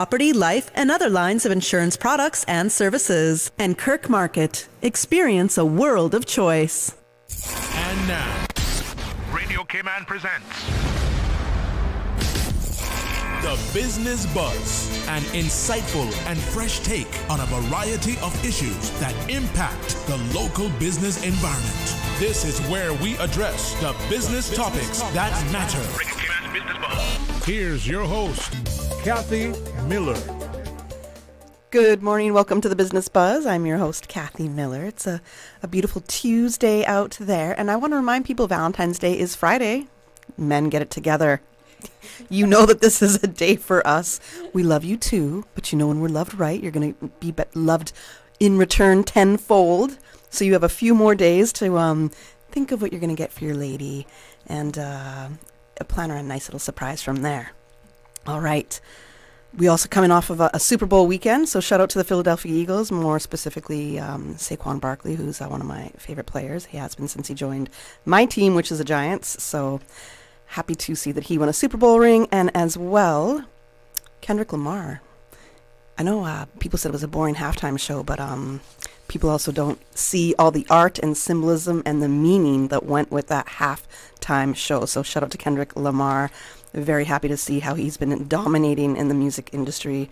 Property, life, and other lines of insurance products and services. And Kirk Market. Experience a world of choice. And now, Radio K-Man presents The Business Buzz, an insightful and fresh take on a variety of issues that impact the local business environment. This is where we address the business topics that matter. Radio K-Man's Business Buzz. Here's your host, Kathy Miller. Good morning. Welcome to the Business Buzz. I'm your host, Kathy Miller. It's a beautiful Tuesday out there. And I want to remind people Valentine's Day is Friday. Men, get it together. You know that this is a day for us. We love you too. But you know when we're loved right, you're going to be loved in return tenfold. So you have a few more days to think of what you're going to get for your lady and plan her a nice little surprise from there. All right. We also coming off of a Super Bowl weekend, so shout out to the Philadelphia Eagles, more specifically Saquon Barkley, who's one of my favorite players. He has been since he joined my team, which is the Giants, so happy to see that he won a Super Bowl ring, and as well, Kendrick Lamar. I know people said it was a boring halftime show, but people also don't see all the art and symbolism and the meaning that went with that halftime show, so shout out to Kendrick Lamar. Very happy to see how he's been dominating in the music industry,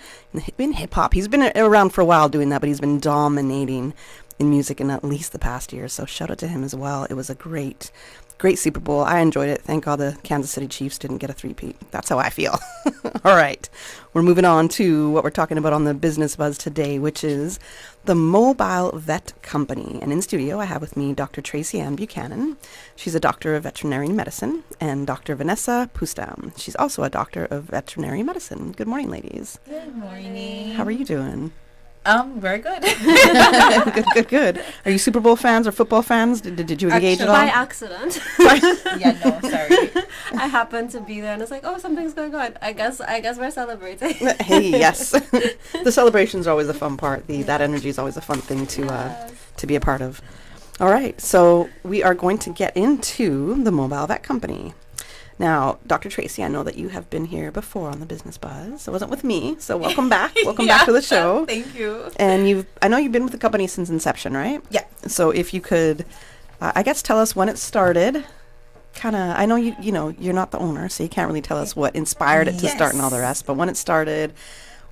in hip-hop. He's been around for a while doing that, but he's been dominating in music in at least the past year. So shout out to him as well. It was a great Super Bowl. I enjoyed it. Thank God the Kansas City Chiefs didn't get a three-peat. That's how I feel. All right. We're moving on to what we're talking about on the Business Buzz today, which is the Mobile Vet Company. And in studio, I have with me Dr. Tracy Ann Buchanan. She's a doctor of veterinary medicine, and Dr. Vanessa Pustam. She's also a doctor of veterinary medicine. Good morning, ladies. Good morning. How are you doing? Very good. Good. Are you Super Bowl fans or football fans? Did you engage at all? By accident. Yeah, no, sorry. I happened to be there and it's like, oh, something's going on. I guess we're celebrating. Hey, yes. The celebrations are always a fun part. That energy is always a fun thing to be a part of. All right, so we are going to get into the Mobile Vet Company. Now, Dr. Tracy, I know that you have been here before on the Business Buzz. It wasn't with me, so welcome back. Welcome back to the show. Thank you. And I know you've been with the company since inception, right? Yeah. So if you could, I guess, tell us when it started. I know you're not the owner, so you can't really tell us what inspired it to start and all the rest. But when it started,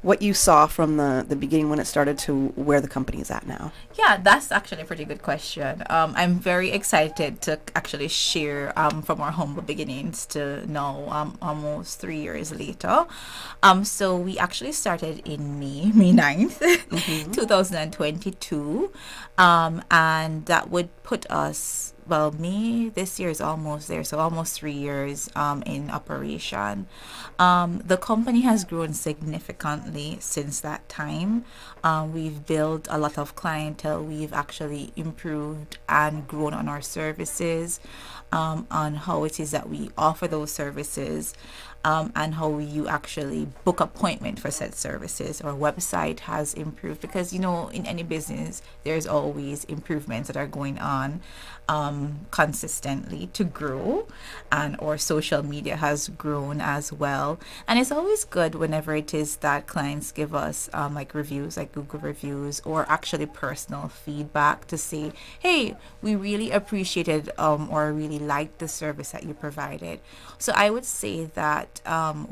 what you saw from the beginning when it started to where the company is at now. Yeah, that's actually a pretty good question. I'm very excited to actually share from our humble beginnings to now almost 3 years later. So we actually started in May 9th, 2022. And that would put us, May this year is almost there, so almost 3 years in operation. The company has grown significantly since that time. We've built a lot of clientele. We've actually improved and grown on our services, on how it is that we offer those services, and how you actually book appointment for said services. Our website has improved because, in any business, there's always improvements that are going on consistently to grow, and our social media has grown as well. And it's always good whenever it is that clients give us like reviews, like Google reviews, or actually personal feedback to say, hey, we really appreciated or really liked the service that you provided. So I would say that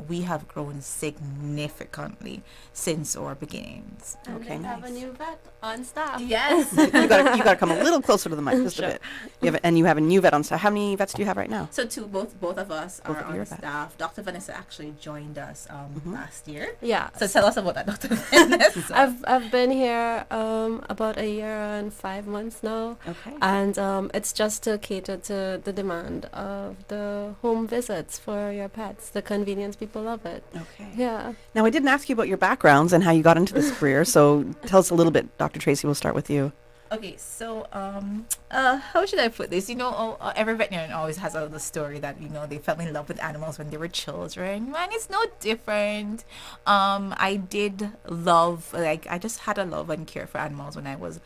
we have grown significantly since our beginnings. And Okay, we have a nice. new vet on staff. Yes. You gotta come a little closer to the mic, just a bit. You have a new vet on staff. How many vets do you have right now? So both of us Both are of you are on vets. staff. Dr. Vanessa actually joined us last year. Yeah. So tell us about that, Dr. Vanessa. I've been here about a year and 5 months now. Okay. And it's just to cater to the demand of the home visits for your pets. The convenience, people love it. Okay. Yeah. Now, I didn't ask you about your backgrounds and how you got into this career, so tell us a little bit. Dr. Tracy, we'll start with you. Okay, so how should I put this? Every veterinarian always has a little story that they fell in love with animals when they were children. Man, it's no different. I did love, I just had a love and care for animals when I was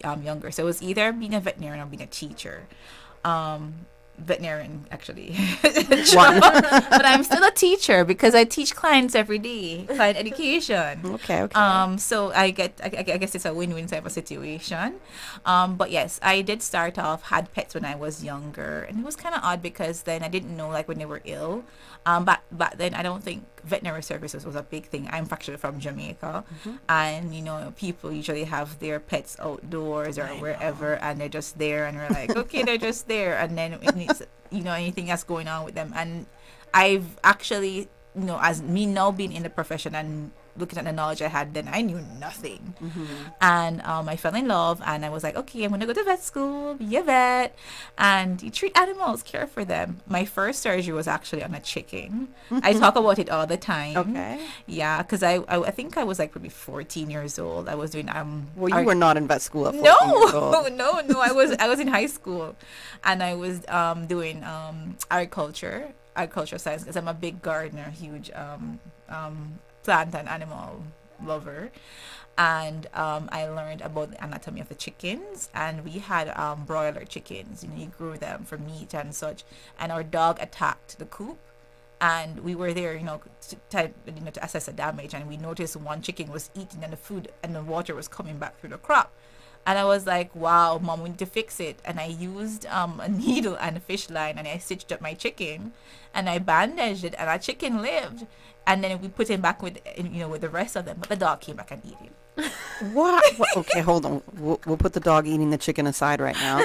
younger. So it was either being a veterinarian or being a teacher. veterinarian actually. One. But I'm still a teacher because I teach clients every day, client education. Okay. Okay. So I guess it's a win-win type of situation. But yes, I did start off, had pets when I was younger, and it was kind of odd because then I didn't know like when they were ill. Back then I don't think veterinary services was a big thing. I'm actually from Jamaica, and people usually have their pets outdoors or wherever, and they're just there, and we're like, okay, they're just there, and then it's anything that's going on with them. And I've actually, as me now being in the profession and looking at the knowledge I had then, I knew nothing. And I fell in love, and I was like, okay, I'm gonna go to vet school, be a vet, and you treat animals, care for them. My first surgery was actually on a chicken. I talk about it all the time. Okay. Yeah, because I think I was like probably 14 years old. I was doing Well, you were not in vet school at 14 years old. no. I was in high school, and I was doing agriculture science because I'm a big gardener, huge plant and animal lover. And I learned about the anatomy of the chickens, and we had broiler chickens. You grew them for meat and such, and our dog attacked the coop, and we were there to assess the damage, and we noticed one chicken was eating and the food and the water was coming back through the crop. And I was like, wow, Mom, we need to fix it. And I used a needle and a fish line, and I stitched up my chicken, and I bandaged it, and our chicken lived. And then we put him back with the rest of them, but the dog came back and ate him. What? Okay, hold on. We'll put the dog eating the chicken aside right now.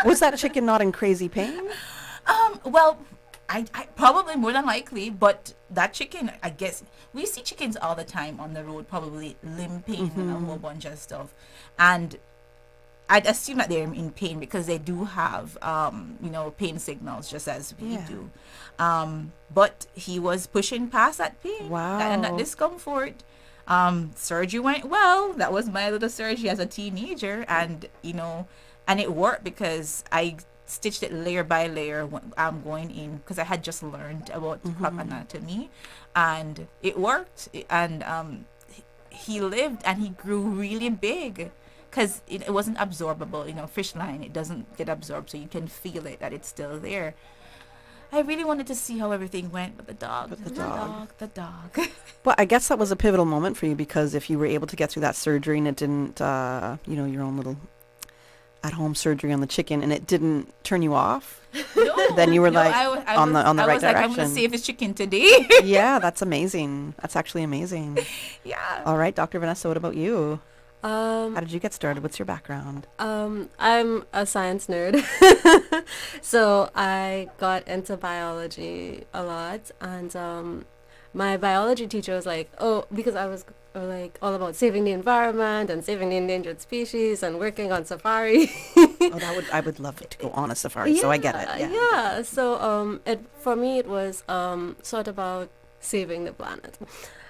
Was that chicken not in crazy pain? Well, I probably more than likely, but that chicken, I guess we see chickens all the time on the road, probably limping and a whole bunch of stuff, and I'd assume that they're in pain because they do have pain signals just as we do. But he was pushing past that pain and that discomfort. Surgery went well. That was my little surgery as a teenager, and it worked because I stitched it layer by layer when I'm going in, because I had just learned about crop anatomy, and it worked. And he lived, and he grew really big because it wasn't absorbable. Fish line, it doesn't get absorbed, so you can feel it that it's still there. I really wanted to see how everything went, but the dog. Well, I guess that was a pivotal moment for you, because if you were able to get through that surgery and it didn't, your own little at-home surgery on the chicken, and it didn't turn you off, then you were on the right direction. I was like, I'm going to save this chicken today. Yeah, that's amazing. That's actually amazing. Yeah. All right, Dr. Vanessa, what about you? How did you get started? What's your background? I'm a science nerd. So I got into biology a lot, and my biology teacher was like, because I was like all about saving the environment and saving the endangered species and working on safari. I would love to go on a safari, so I get it. Yeah. So for me it was sort about saving the planet.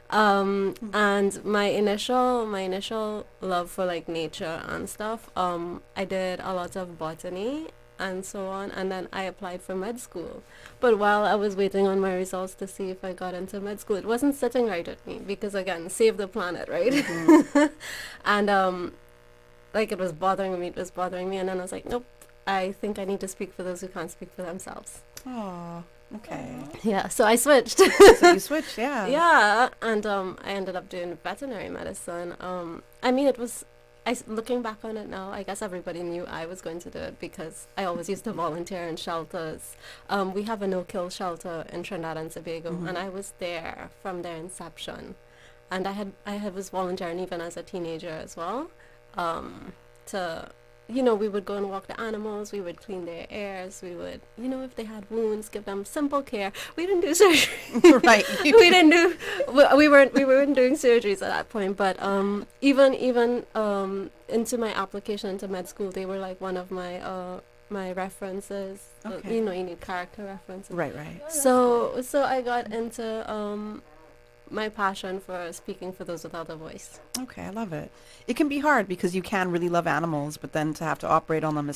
And my initial love for like nature and stuff, I did a lot of botany and so on, and then I applied for med school. But while I was waiting on my results to see if I got into med school, it wasn't sitting right with me, because again, save the planet, right? And it was bothering me, and then I was like, nope, I think I need to speak for those who can't speak for themselves. Oh, okay. Yeah, so I switched. So you switched, yeah. Yeah, and I ended up doing veterinary medicine. Looking back on it now, I guess everybody knew I was going to do it because I always used to volunteer in shelters. We have a no-kill shelter in Trinidad and Tobago, and I was there from their inception. And I was volunteering even as a teenager as well, we would go and walk the animals, we would clean their ears, we would, if they had wounds, give them simple care. We didn't do surgery. Right. We weren't doing surgeries at that point, but even into my application into med school, they were like one of my references. Okay. You need character references. Right. So I got into my passion for speaking for those without a voice. Okay, I love it. It can be hard because you can really love animals, but then to have to operate on them,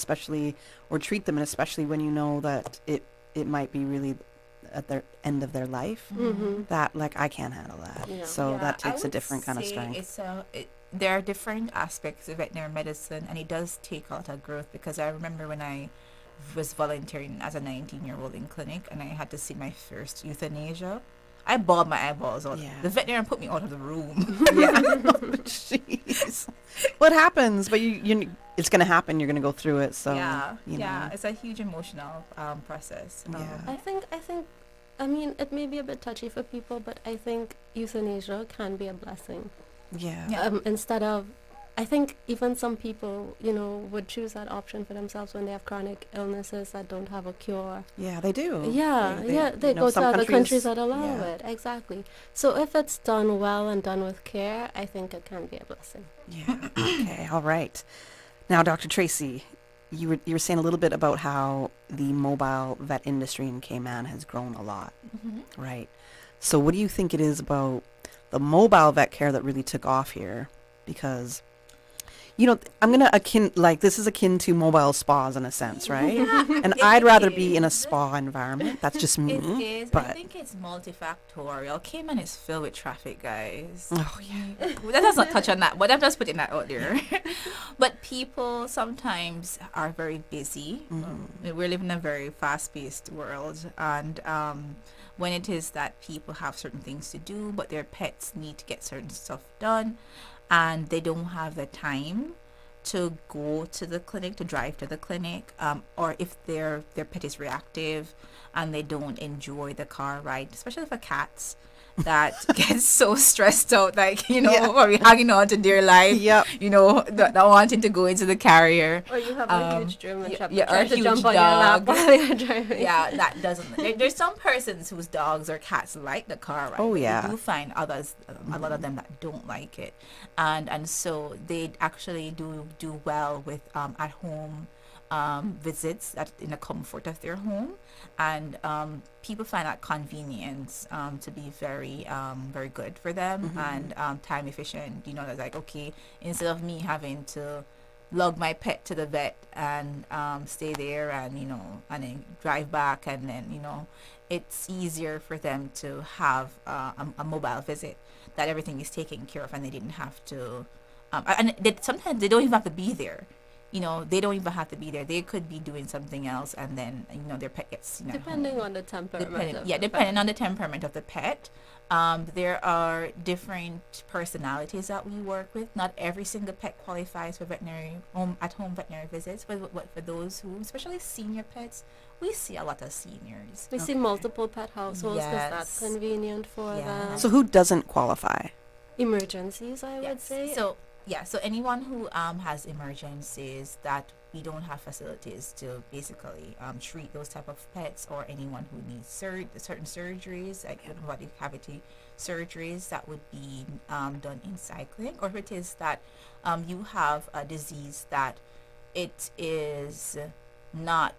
or treat them, and especially when you know that it might be really at their end of their life, that I can't handle that. Yeah. So that takes a different kind of strength. There are different aspects of veterinary medicine, and it does take a lot of growth, because I remember when I was volunteering as a 19-year-old in clinic, and I had to see my first euthanasia. I bawled my eyeballs out. Yeah. The veterinarian put me out of the room. Yeah. Jeez. What happens? But it's going to happen. You're going to go through it. So, you know. It's a huge emotional process. Yeah. I mean, it may be a bit touchy for people, but I think euthanasia can be a blessing. Yeah. Yeah. Instead of, I think even some people, you know, would choose that option for themselves when they have chronic illnesses that don't have a cure. Yeah, they do. They you know, go to some other countries that allow yeah. it. Exactly. So if it's done well and done with care, I think it can be a blessing. Yeah. Okay. All right. Now, Dr. Tracy, you were saying a little bit about how the mobile vet industry in Cayman has grown a lot, right? So what do you think it is about the mobile vet care that really took off here? Because, you know, this is akin to mobile spas in a sense, right? And I'd rather be in a spa environment. That's just me. It is. But I think it's multifactorial. Cayman is filled with traffic, guys. oh yeah, That does not touch on that, but I'm just putting that out there. But people sometimes are very busy. We're living in a very fast-paced world, and when it is that people have certain things to do, but their pets need to get certain stuff done, and they don't have the time to go to the clinic, to drive to the clinic, or if their pet is reactive and they don't enjoy the car ride, especially for cats that get so stressed out, like, you know, or hanging on to their life, you know, not wanting to go into the carrier. Or you have a huge German Shepherd or a trying to huge jump on your lap dog. while you're driving. Yeah, that doesn't. There's some persons whose dogs or cats like the car ride. Oh, but yeah. You do find others, a lot of them that don't like it, and so they actually do well with at home visits in the comfort of their home, and people find that convenience to be very very good for them and time efficient. You know, it's like, okay, instead of me having to lug my pet to the vet and stay there and, you know, and then drive back, and then, you know, it's easier for them to have a mobile visit that everything is taken care of, and they didn't have to sometimes they don't even have to be there. You know, they don't even have to be there. They could be doing something else, and then, you know, their pet gets, you know, Depending on the temperament. depending on the temperament of the pet. There are different personalities that we work with. Not every single pet qualifies for at-home veterinary visits, but for those who, especially senior pets, we see a lot of seniors. We see multiple pet households because Yes. that's convenient for Yeah. them. So who doesn't qualify? Emergencies, I would Yes. say. So anyone who has emergencies that we don't have facilities to basically treat those type of pets, or anyone who needs certain surgeries, like body cavity surgeries, that would be done inside clinic. Or if it is that you have a disease that it is not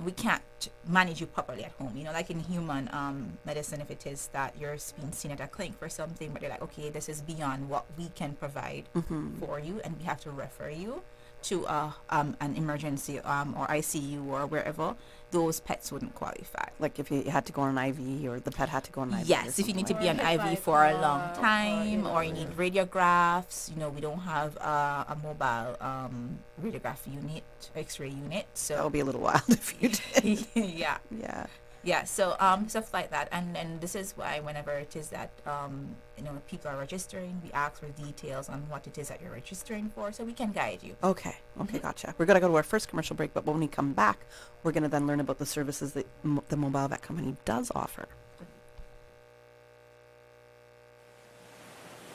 we can't manage you properly at home, you know, like in human medicine, if it is that you're being seen at a clinic for something, but they're like, okay, this is beyond what we can provide for you, and we have to refer you to an emergency or ICU or wherever, those pets wouldn't qualify. Like if you had to go on an IV, or the pet had to go on an IV. Yes, if you need to be on IV for a long time, or you need radiographs, you know, we don't have a mobile radiograph unit, X-ray unit, so that would be a little wild if you did. yeah. So stuff like that, and this is why whenever it is that you know, people are registering, we ask for details on what it is that you're registering for, so we can guide you. Okay, gotcha. We're gonna go to our first commercial break, but when we come back, we're gonna then learn about the services that the mobile vet company does offer.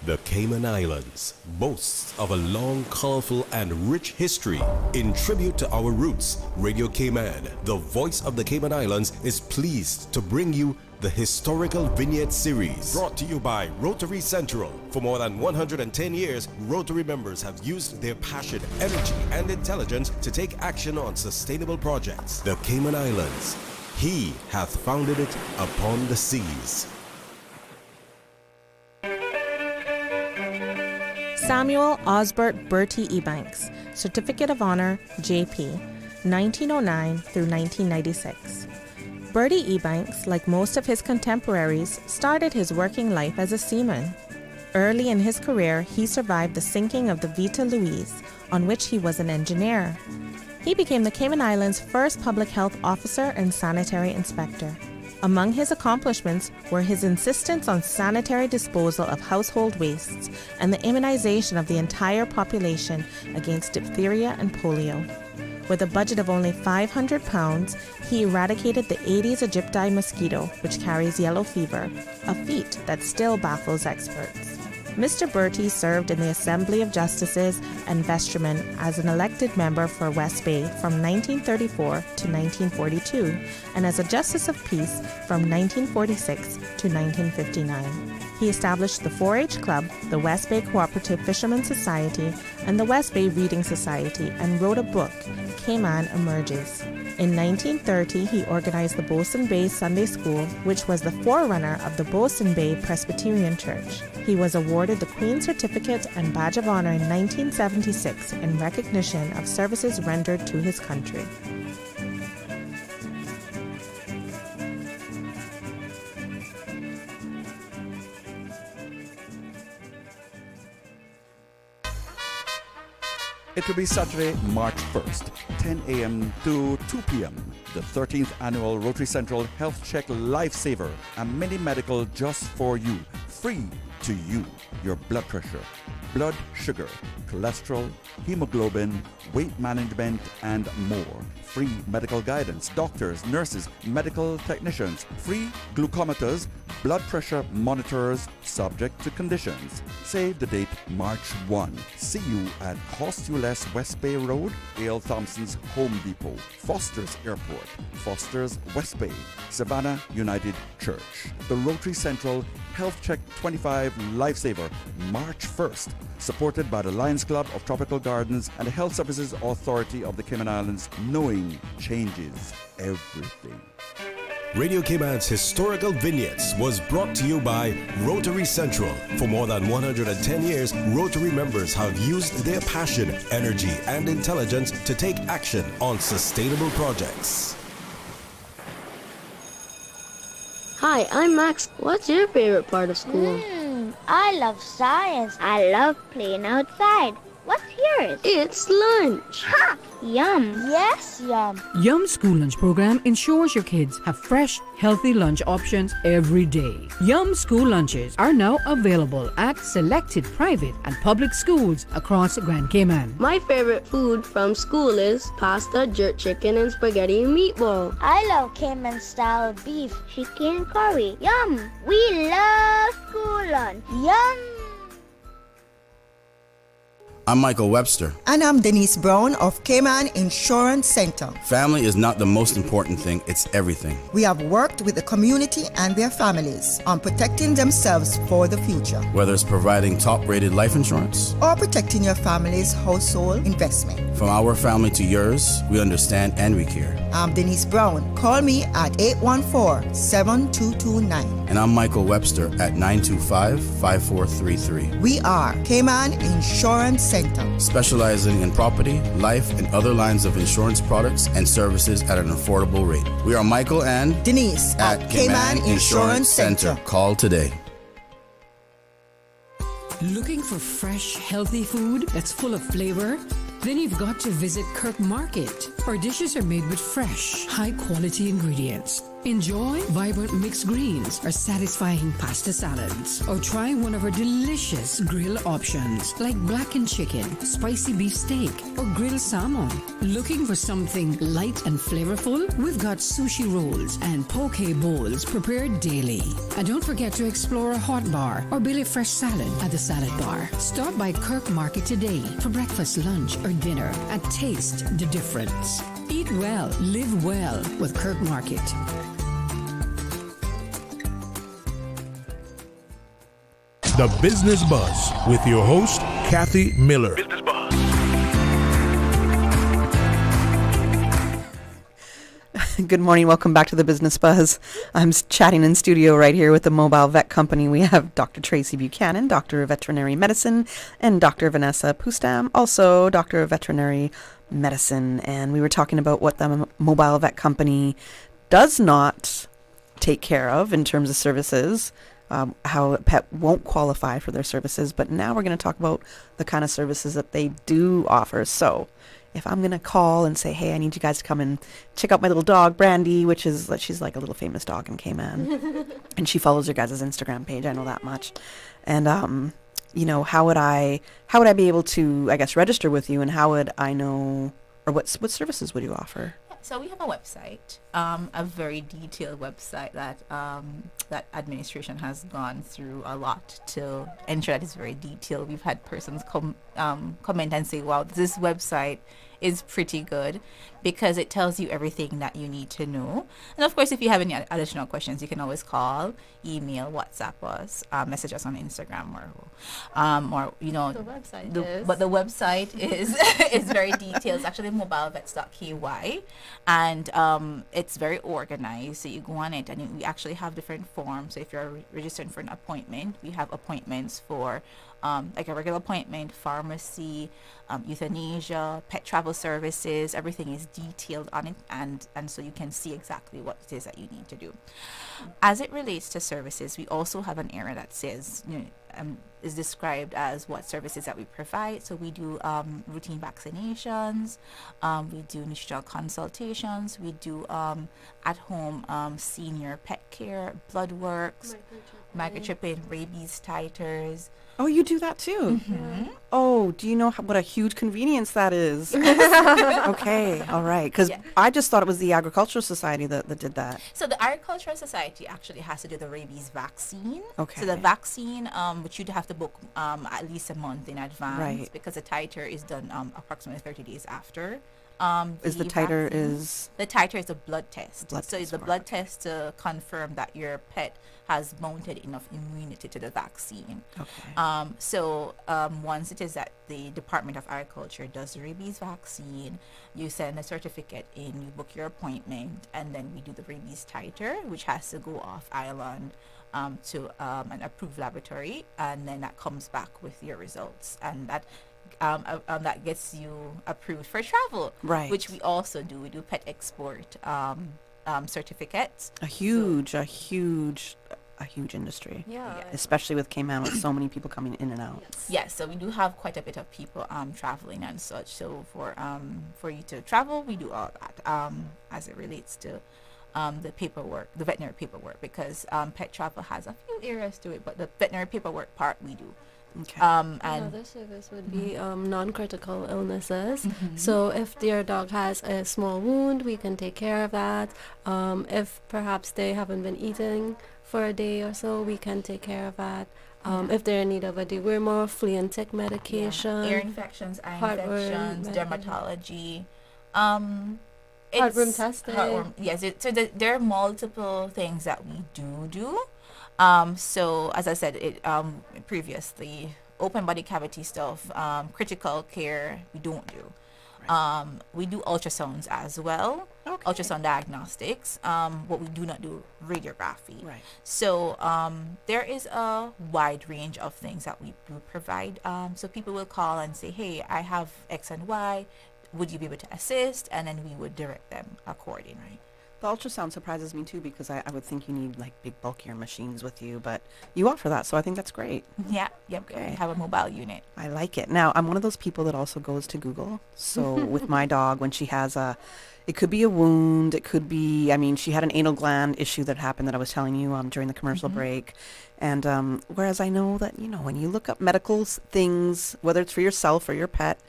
The Cayman Islands boasts of a long, colorful, and rich history. In tribute to our roots, Radio Cayman, the voice of the Cayman Islands, is pleased to bring you the Historical Vignette Series, brought to you by Rotary Central. For more than 110 years, Rotary members have used their passion, energy, and intelligence to take action on sustainable projects. The Cayman Islands, He hath founded it upon the seas. Samuel Osbert Bertie Ebanks, Certificate of Honor, JP, 1909 through 1996. Bertie Ebanks, like most of his contemporaries, started his working life as a seaman. Early in his career, he survived the sinking of the Vita Louise, on which he was an engineer. He became the Cayman Islands' first public health officer and sanitary inspector. Among his accomplishments were his insistence on sanitary disposal of household wastes and the immunization of the entire population against diphtheria and polio. With a budget of only £500, he eradicated the Aedes aegypti mosquito, which carries yellow fever, a feat that still baffles experts. Mr. Bertie served in the Assembly of Justices and Vestrymen as an elected member for West Bay from 1934 to 1942 and as a Justice of Peace from 1946 to 1959. He established the 4-H Club, the West Bay Cooperative Fishermen's Society, and the West Bay Reading Society and wrote a book, Cayman Emerges. In 1930, he organized the Bosun Bay Sunday School, which was the forerunner of the Bosun Bay Presbyterian Church. He was awarded the Queen's Certificate and Badge of Honor in 1976 in recognition of services rendered to his country. It will be Saturday, March 1st, 10 a.m. to 2 p.m. The 13th Annual Rotary Central Health Check Lifesaver, a mini medical just for you, free to you. Your blood pressure, blood sugar, cholesterol, hemoglobin, weight management, and more. Free medical guidance, doctors, nurses, medical technicians, free glucometers, blood pressure monitors, subject to conditions. Save the date, March 1. See you at Cost You Less West Bay Road, A.L. Thompson's Home Depot, Foster's Airport, Foster's West Bay, Savannah United Church. The Rotary Central Health Check 25 Lifesaver, March 1st, supported by the Lions Club of Tropical Gardens and the Health Services Authority of the Cayman Islands. Knowing changes everything. Radio Cayman's historical vignettes was brought to you by Rotary Central. For more than 110 years, Rotary members have used their passion, energy, and intelligence to take action on sustainable projects. Hi, I'm Max. What's your favorite part of school? I love science. I love playing outside. What's yours? It's lunch. Ha! Yum. Yes, yum. Yum School Lunch Program ensures your kids have fresh, healthy lunch options every day. Yum School Lunches are now available at selected private and public schools across Grand Cayman. My favorite food from school is pasta, jerk chicken, and spaghetti and meatball. I love Cayman-style beef, chicken curry. Yum. We love school lunch. Yum. I'm Michael Webster. And I'm Denise Brown of Cayman Insurance Center. Family is not the most important thing, it's everything. We have worked with the community and their families on protecting themselves for the future. Whether it's providing top-rated life insurance or protecting your family's household investment. From our family to yours, we understand and we care. I'm Denise Brown. Call me at 814-7229. And I'm Michael Webster at 925-5433. We are Cayman Insurance Center, specializing in property, life, and other lines of insurance products and services at an affordable rate. We are Michael and Denise at Cayman Insurance Center. Call today. Looking for fresh, healthy food that's full of flavor? Then you've got to visit Kirk Market. Our dishes are made with fresh, high-quality ingredients. Enjoy vibrant mixed greens or satisfying pasta salads. Or try one of our delicious grill options like blackened chicken, spicy beef steak, or grilled salmon. Looking for something light and flavorful? We've got sushi rolls and poke bowls prepared daily. And don't forget to explore a hot bar or Billy Fresh salad at the salad bar. Stop by Kirk Market today for breakfast, lunch, or dinner and taste the difference. Eat well, live well with Kirk Market. The Business Buzz with your host, Kathy Miller. Business Buzz. Good morning. Welcome back to the Business Buzz. I'm chatting in studio right here with the Mobile Vet Company. We have Dr. Tracy Buchanan, Doctor of Veterinary Medicine, and Dr. Vanessa Pustam, also Doctor of Veterinary Medicine. And we were talking about what the Mobile Vet Company does not take care of in terms of services, how a pet won't qualify for their services. But now we're going to talk about the kind of services that they do offer. So if I'm going to call and say, hey, I need you guys to come and check out my little dog, Brandy, which is, she's like a little famous dog in Cayman. And she follows your guys' Instagram page. I know that much. And, you know, how would I be able to, I guess, register with you, and how would I know, or what services would you offer? So we have a website, a very detailed website that that administration has gone through a lot to ensure that it's very detailed. We've had persons comment and say, "Wow, this website is pretty good," because it tells you everything that you need to know. And of course, if you have any additional questions, you can always call, email, WhatsApp us, message us on Instagram, or you know, but the website is is very detailed. It's actually mobilevets.ky, and it's very organized. So you go on it, and we actually have different forms. So if you're registering for an appointment, we have appointments for like a regular appointment, pharmacy, euthanasia, pet travel services. Everything is detailed on it, and so you can see exactly what it is that you need to do. As it relates to services, we also have an area that says, you know, is described as what services that we provide. So we do routine vaccinations, we do nutritional consultations, we do at-home senior pet care, blood works, microchipping, rabies titers. Oh, you do that too? Mm-hmm. Oh, do you know what a huge convenience that is? Okay, all right. Because I just thought it was the Agricultural Society that did that. So the Agricultural Society actually has to do the rabies vaccine. Okay. So the vaccine, which you'd have to book at least a month in advance, Right. because the titer is done approximately 30 days after. The titer is? The titer is a blood test. Blood so test, it's the blood test to confirm that your pet has mounted enough immunity to the vaccine. Okay. So once it is that the Department of Agriculture does the rabies vaccine, you send a certificate in, you book your appointment, and then we do the rabies titer, which has to go off island to an approved laboratory, and then that comes back with your results, and that gets you approved for travel, Right. which we also do. We do pet export certificates. A huge industry. Yeah. Especially with Cayman, with so many people coming in and out. Yes, so we do have quite a bit of people traveling and such. So for you to travel, we do all that as it relates to the paperwork, the veterinary paperwork, because pet travel has a few areas to it, but the veterinary paperwork part we do. Okay. And another service would be non-critical illnesses. So if your dog has a small wound, we can take care of that. If perhaps they haven't been eating for a day or so, we can take care of that. If they're in need of a dewormer, flea and tick medication, ear infections, eye infections, dermatology, heartworm testing. Yes, there are multiple things that we do. So as I said previously, open body cavity stuff, critical care, we don't do. Right. We do ultrasounds as well, ultrasound diagnostics, but we do not do radiography. Right. So there is a wide range of things that we do provide. So people will call and say, hey, I have X and Y, would you be able to assist? And then we would direct them accordingly. The ultrasound surprises me too, because I would think you need like big bulkier machines with you, but you offer that, so I think that's great. Yeah, yep. Okay. We have a mobile unit. I like it. Now, I'm one of those people that also goes to Google. So with my dog, when she has it could be a wound, it could be, she had an anal gland issue that happened that I was telling you during the commercial break. And whereas I know that, when you look up medical things, whether it's for yourself or your pet,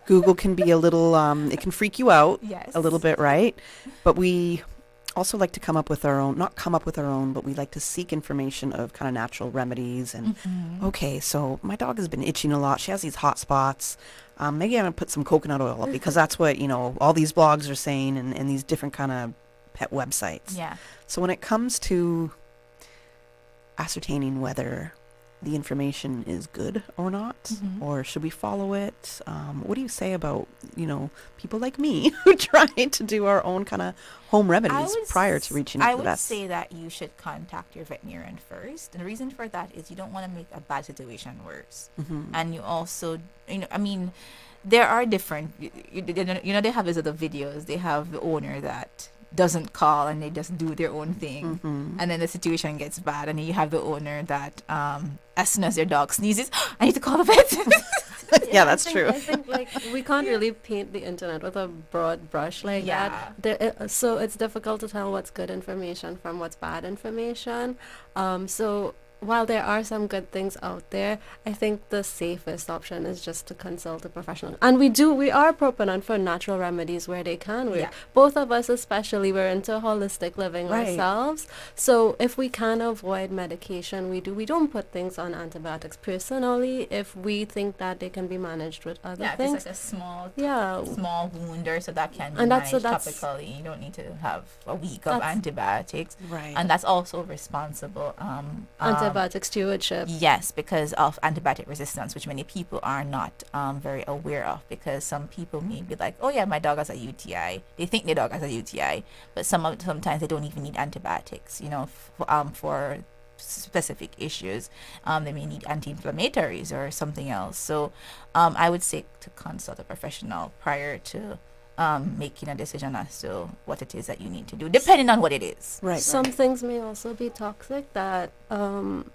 Google can be a little, it can freak you out a little bit, right? But we also like to but we like to seek information of kind of natural remedies. And okay, so my dog has been itching a lot. She has these hot spots. Maybe I'm going to put some coconut oil up, because that's what, all these blogs are saying, and these different kind of pet websites. Yeah. So when it comes to ascertaining whether the information is good or not, or should we follow it? What do you say about, people like me who try to do our own kind of home remedies prior to reaching out to the vets? I would say that you should contact your veterinarian first. And the reason for that is you don't want to make a bad situation worse. And you also, there are different, they have these other videos. They have the owner that doesn't call and they just do their own thing, and then the situation gets bad, and then you have the owner that as soon as their dog sneezes, I need to call the vet. Yeah, that's I true. think like we can't really paint the internet with a broad brush like Yeah. that. So it's difficult to tell what's good information from what's bad information. So while there are some good things out there, I think the safest option is just to consult a professional. And we are proponent for natural remedies where they can. Yeah. Both of us especially, we're into holistic living Right. ourselves. So if we can avoid medication, we do. We don't put things on antibiotics personally if we think that they can be managed with other Yeah, if things. it's like a small Yeah. small wounder, so that can be And that's- so managed that's- topically. You don't need to have a week of That's- antibiotics, Right. and that's also responsible. Antibiotic stewardship. Yes, because of antibiotic resistance, which many people are not very aware of. Because some people may be like, "Oh yeah, my dog has a UTI." They think their dog has a UTI, but sometimes they don't even need antibiotics. For specific issues, they may need anti-inflammatories or something else. So, I would say to consult a professional prior to making a decision as to what it is that you need to do, depending on what it is. Right. Some things may also be toxic that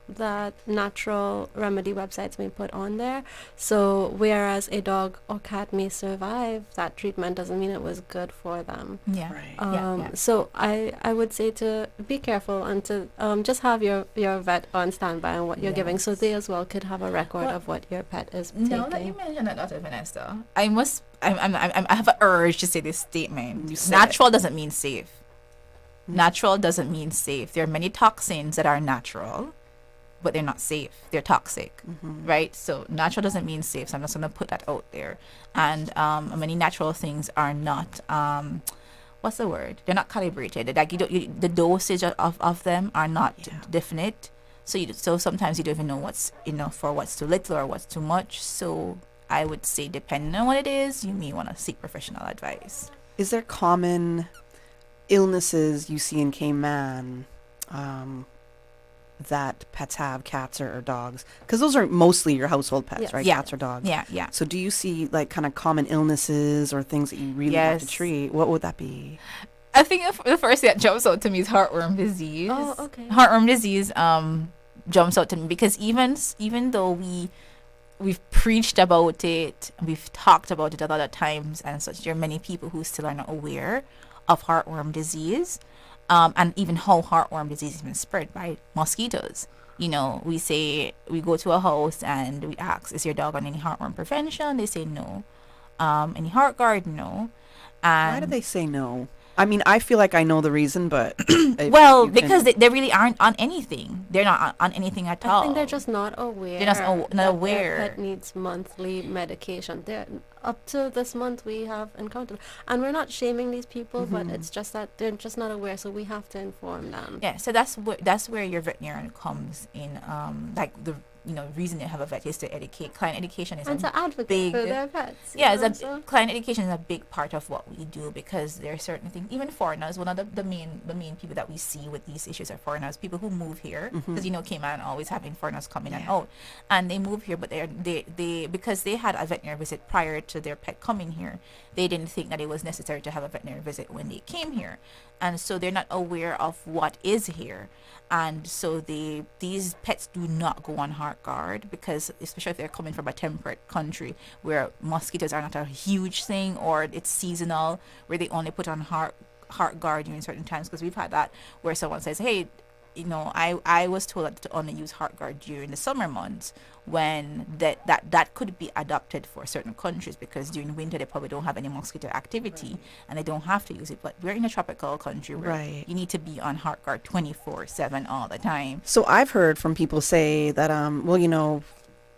that natural remedy websites may put on there. So whereas a dog or cat may survive, that treatment doesn't mean it was good for them. Yeah. Right. Yeah. So I would say to be careful and to just have your vet on standby on what you're giving, so they as well could have a record of what your pet is Now that you taking. mention that, Dr. Vanessa, I have an urge to say this statement. You say Natural doesn't mean safe. Natural doesn't mean safe. There are many toxins that are natural, but they're not safe. They're toxic, right? So natural doesn't mean safe. So I'm just going to put that out there. And many natural things are not, what's the word? They're not calibrated. Like the dosage of them are not definite. So sometimes you don't even know what's enough or what's too little or what's too much. So I would say, depending on what it is, you may want to seek professional advice. Is there common illnesses you see in Cayman that pets have, cats or dogs? Because those are mostly your household pets, Yes. right? Yeah. Cats or dogs. Yeah. So do you see like kind of common illnesses or things that you really have to Yes. treat? What would that be? I think the first thing that jumps out to me is heartworm disease. Oh, okay. Heartworm disease jumps out to me because even though we've preached about it, we've talked about it a lot of times and such, there are many people who still are not aware of heartworm disease, and even how heartworm disease is been spread by mosquitoes. We say, we go to a house and we ask, is your dog on any heartworm prevention? They say no. Any heart guard? No. And Why do they say no? I mean, I feel like I know the reason, but well, because they really aren't on anything. They're not on anything at all. I think they're just not aware. They're just not that aware. Their pet needs monthly medication. They're up to this month we have encountered, and we're not shaming these people, but it's just that they're just not aware. So we have to inform them. Yeah, so that's where your veterinarian comes in. Like the reason they have a vet is to educate. Client education is And to advocate for their pets. Yeah, so. client education is a big part of what we do because there are certain things. Even foreigners, one of the main people that we see with these issues are foreigners, people who move here because Cayman always having foreigners come in and out, and they move here, but they because they had a veterinary visit prior to their pet coming here, they didn't think that it was necessary to have a veterinary visit when they came here, and so they're not aware of what is here. And so these pets do not go on heart guard because, especially if they're coming from a temperate country where mosquitoes are not a huge thing or it's seasonal, where they only put on heart guard during certain times. Because we've had that where someone says, hey, I was told to only use heart guard during the summer months, when that could be adopted for certain countries because during winter they probably don't have any mosquito activity and they don't have to use it. But we're in a tropical country where you need to be on heart guard 24/7 all the time. So I've heard from people say that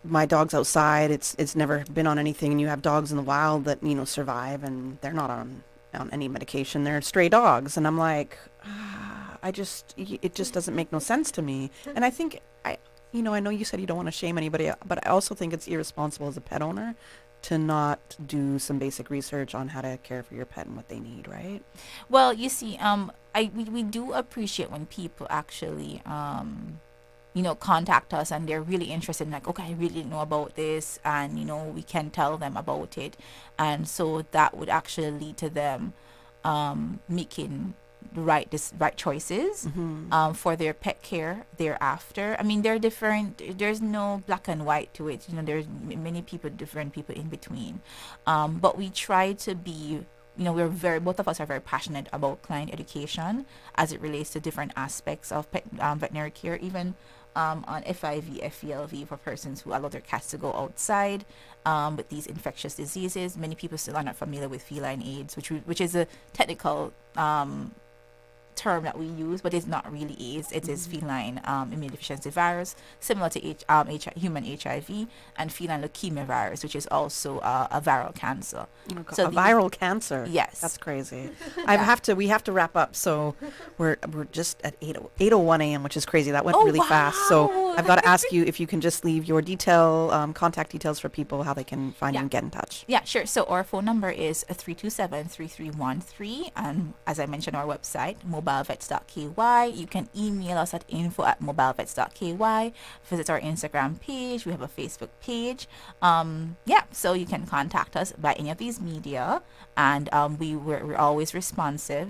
my dog's outside, it's never been on anything, and you have dogs in the wild that survive and they're not on any medication, they're stray dogs, and I'm like, it just doesn't make no sense to me. And I think I know you said you don't want to shame anybody, but I also think it's irresponsible as a pet owner to not do some basic research on how to care for your pet and what they need, right? Well, you see, we do appreciate when people actually contact us and they're really interested in, like, okay, I really didn't know about this, and we can tell them about it, and so that would actually lead to them making right choices for their pet care thereafter. I mean, they're different. There's no black and white to it. There's many people, different people in between. But we try to be, both of us are very passionate about client education as it relates to different aspects of pet, veterinary care, even on FIV, FELV for persons who allow their cats to go outside with these infectious diseases. Many people still are not familiar with feline AIDS, which is a technical term that we use, but it's not really AIDS. It is feline immunodeficiency virus, similar to human HIV, and feline leukemia virus, which is also a viral cancer. So viral cancer. Yes, that's crazy. We have to wrap up. So we're just at 8:01 a.m., which is crazy. That went really fast. So I've got to ask you if you can just leave your contact details for people, how they can find you and get in touch. Yeah, sure. So our phone number is 327-3313, and as I mentioned, our website mobilevets.ky. You can email us at info@mobilevets.ky. Visit our Instagram page. We have a Facebook page. So you can contact us by any of these media, and we're always responsive.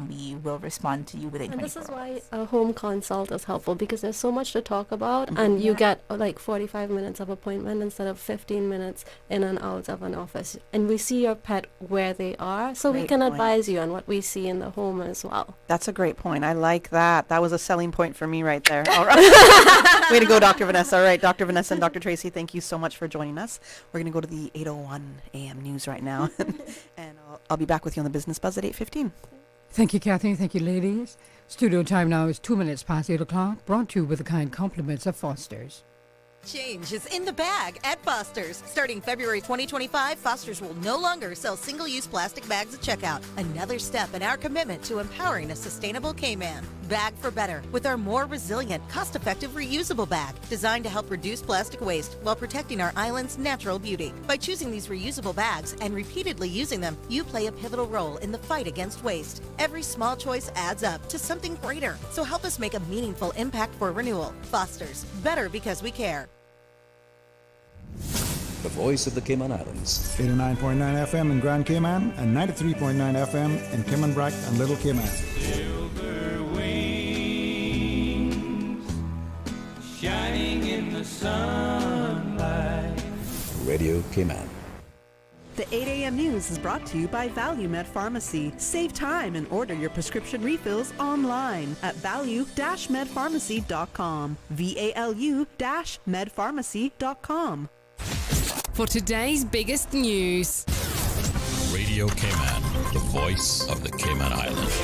We will respond to you within 24 hours. And this is why a home consult is helpful, because there's so much to talk about, and you get like 45 minutes of appointment instead of 15 minutes in and out of an office. And we see your pet where they are, so we can advise you on what we see in the home as well. That's a great point. I like that. That was a selling point for me right there. All right. Way to go, Dr. Vanessa. All right, Dr. Vanessa and Dr. Tracy, thank you so much for joining us. We're going to go to the 8:01 a.m. news right now, and I'll be back with you on the Business Buzz at 8:15. Thank you, Kathy. Thank you, ladies. Studio time now is 2 minutes past 8 o'clock, brought to you with the kind compliments of Foster's. Change is in the bag at Foster's. Starting February 2025, Foster's will no longer sell single-use plastic bags at checkout. Another step in our commitment to empowering a sustainable K-Man. Bag for better with our more resilient, cost-effective reusable bag designed to help reduce plastic waste while protecting our island's natural beauty. By choosing these reusable bags and repeatedly using them, you play a pivotal role in the fight against waste. Every small choice adds up to something greater. So help us make a meaningful impact for renewal. Foster's. Better because we care. The voice of the Cayman Islands. 89.9 FM in Grand Cayman and 93.9 FM in Cayman Brac and Little Cayman. Silver wings shining in the sunlight. Radio Cayman. The 8 a.m. news is brought to you by ValueMed Pharmacy. Save time and order your prescription refills online at value-medpharmacy.com. VALU-medpharmacy.com. For today's biggest news. Radio Cayman, the voice of the Cayman Islands.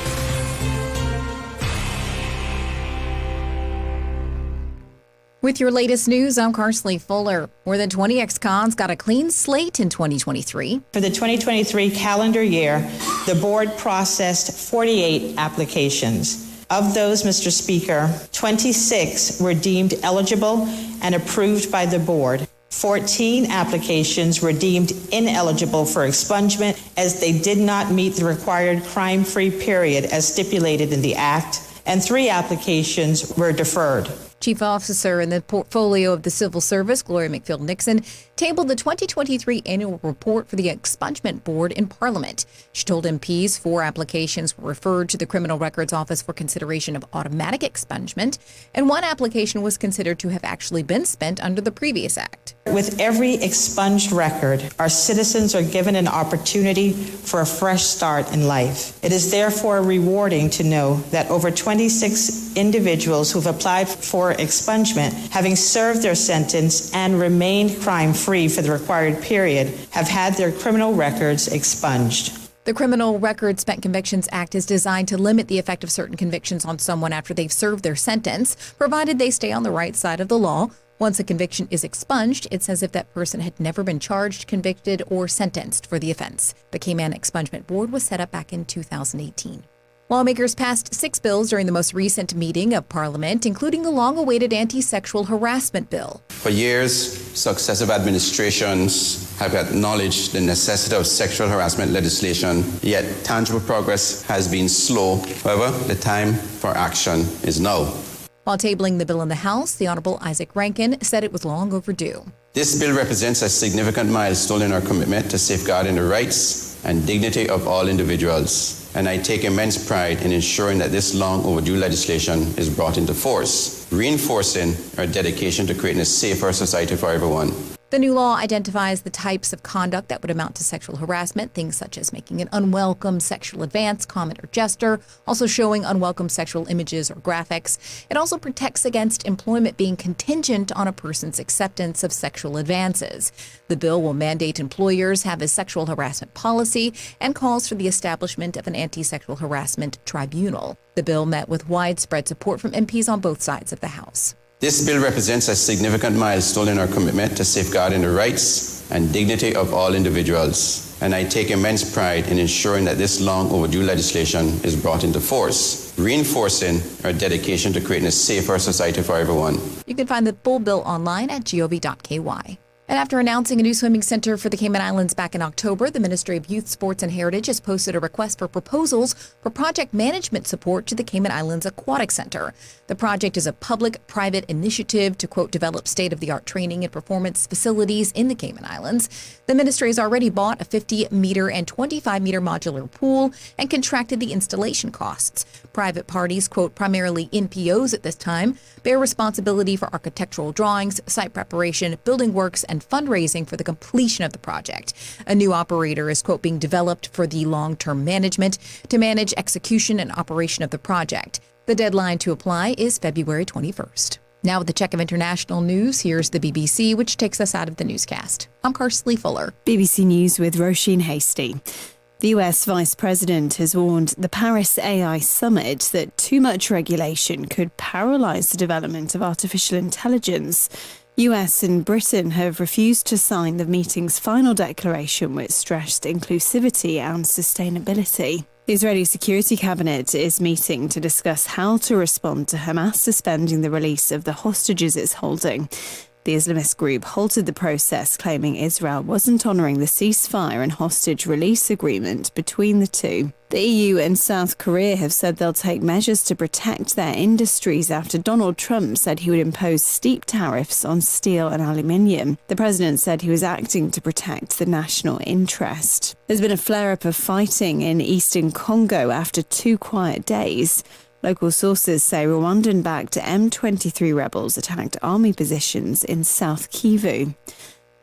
With your latest news, I'm Carsley Fuller. More than 20 ex-cons got a clean slate in 2023. For the 2023 calendar year, the board processed 48 applications. Of those, Mr. Speaker, 26 were deemed eligible and approved by the board. 14 applications were deemed ineligible for expungement as they did not meet the required crime-free period as stipulated in the Act, and 3 applications were deferred. Chief Officer in the portfolio of the Civil Service, Gloria McField-Nixon, tabled the 2023 annual report for the Expungement Board in Parliament. She told MPs 4 applications were referred to the Criminal Records Office for consideration of automatic expungement, and 1 application was considered to have actually been spent under the previous act. With every expunged record, our citizens are given an opportunity for a fresh start in life. It is therefore rewarding to know that over 26 individuals who've applied for expungement, having served their sentence and remained crime-free for the required period, have had their criminal records expunged. The Criminal Record Spent Convictions Act is designed to limit the effect of certain convictions on someone after they've served their sentence, provided they stay on the right side of the law. Once a conviction is expunged, it's as if that person had never been charged, convicted, or sentenced for the offense. The Cayman Expungement Board was set up back in 2018. Lawmakers passed 6 bills during the most recent meeting of Parliament, including the long-awaited anti-sexual harassment bill. For years, successive administrations have acknowledged the necessity of sexual harassment legislation, yet tangible progress has been slow. However, the time for action is now. While tabling the bill in the House, the Honorable Isaac Rankin said it was long overdue. This bill represents a significant milestone in our commitment to safeguarding the rights and dignity of all individuals. and I take immense pride in ensuring that this long overdue legislation is brought into force, reinforcing our dedication to creating a safer society for everyone. The new law identifies the types of conduct that would amount to sexual harassment, things such as making an unwelcome sexual advance, comment, or gesture, also showing unwelcome sexual images or graphics. It also protects against employment being contingent on a person's acceptance of sexual advances. The bill will mandate employers have a sexual harassment policy and calls for the establishment of an anti-sexual harassment tribunal. The bill met with widespread support from MPs on both sides of the House. This bill represents a significant milestone in our commitment to safeguarding the rights and dignity of all individuals, and I take immense pride in ensuring that this long overdue legislation is brought into force, reinforcing our dedication to creating a safer society for everyone. You can find the full bill online at gov.ky. And after announcing a new swimming center for the Cayman Islands back in October, the Ministry of Youth, Sports and Heritage has posted a request for proposals for project management support to the Cayman Islands Aquatic Center. The project is a public-private initiative to, quote, develop state-of-the-art training and performance facilities in the Cayman Islands. The ministry has already bought a 50-meter and 25-meter modular pool and contracted the installation costs. Private parties, quote, primarily NPOs at this time, bear responsibility for architectural drawings, site preparation, building works, and fundraising for the completion of the project. A new operator is, quote, being developed for the long-term management to manage execution and operation of the project. The deadline to apply is February 21st. Now with the check of international news, here's the BBC, which takes us out of the newscast. I'm Karsley Fuller. BBC News with Roisin Hasty. The US Vice President has warned the Paris AI Summit that too much regulation could paralyse the development of artificial intelligence. US and Britain have refused to sign the meeting's final declaration, which stressed inclusivity and sustainability. The Israeli Security Cabinet is meeting to discuss how to respond to Hamas suspending the release of the hostages it's holding. The Islamist group halted the process, claiming Israel wasn't honouring the ceasefire and hostage release agreement between the two. The EU and South Korea have said they'll take measures to protect their industries after Donald Trump said he would impose steep tariffs on steel and aluminium. The president said he was acting to protect the national interest. There's been a flare-up of fighting in eastern Congo after 2 quiet days. Local sources say Rwandan-backed M23 rebels attacked army positions in South Kivu.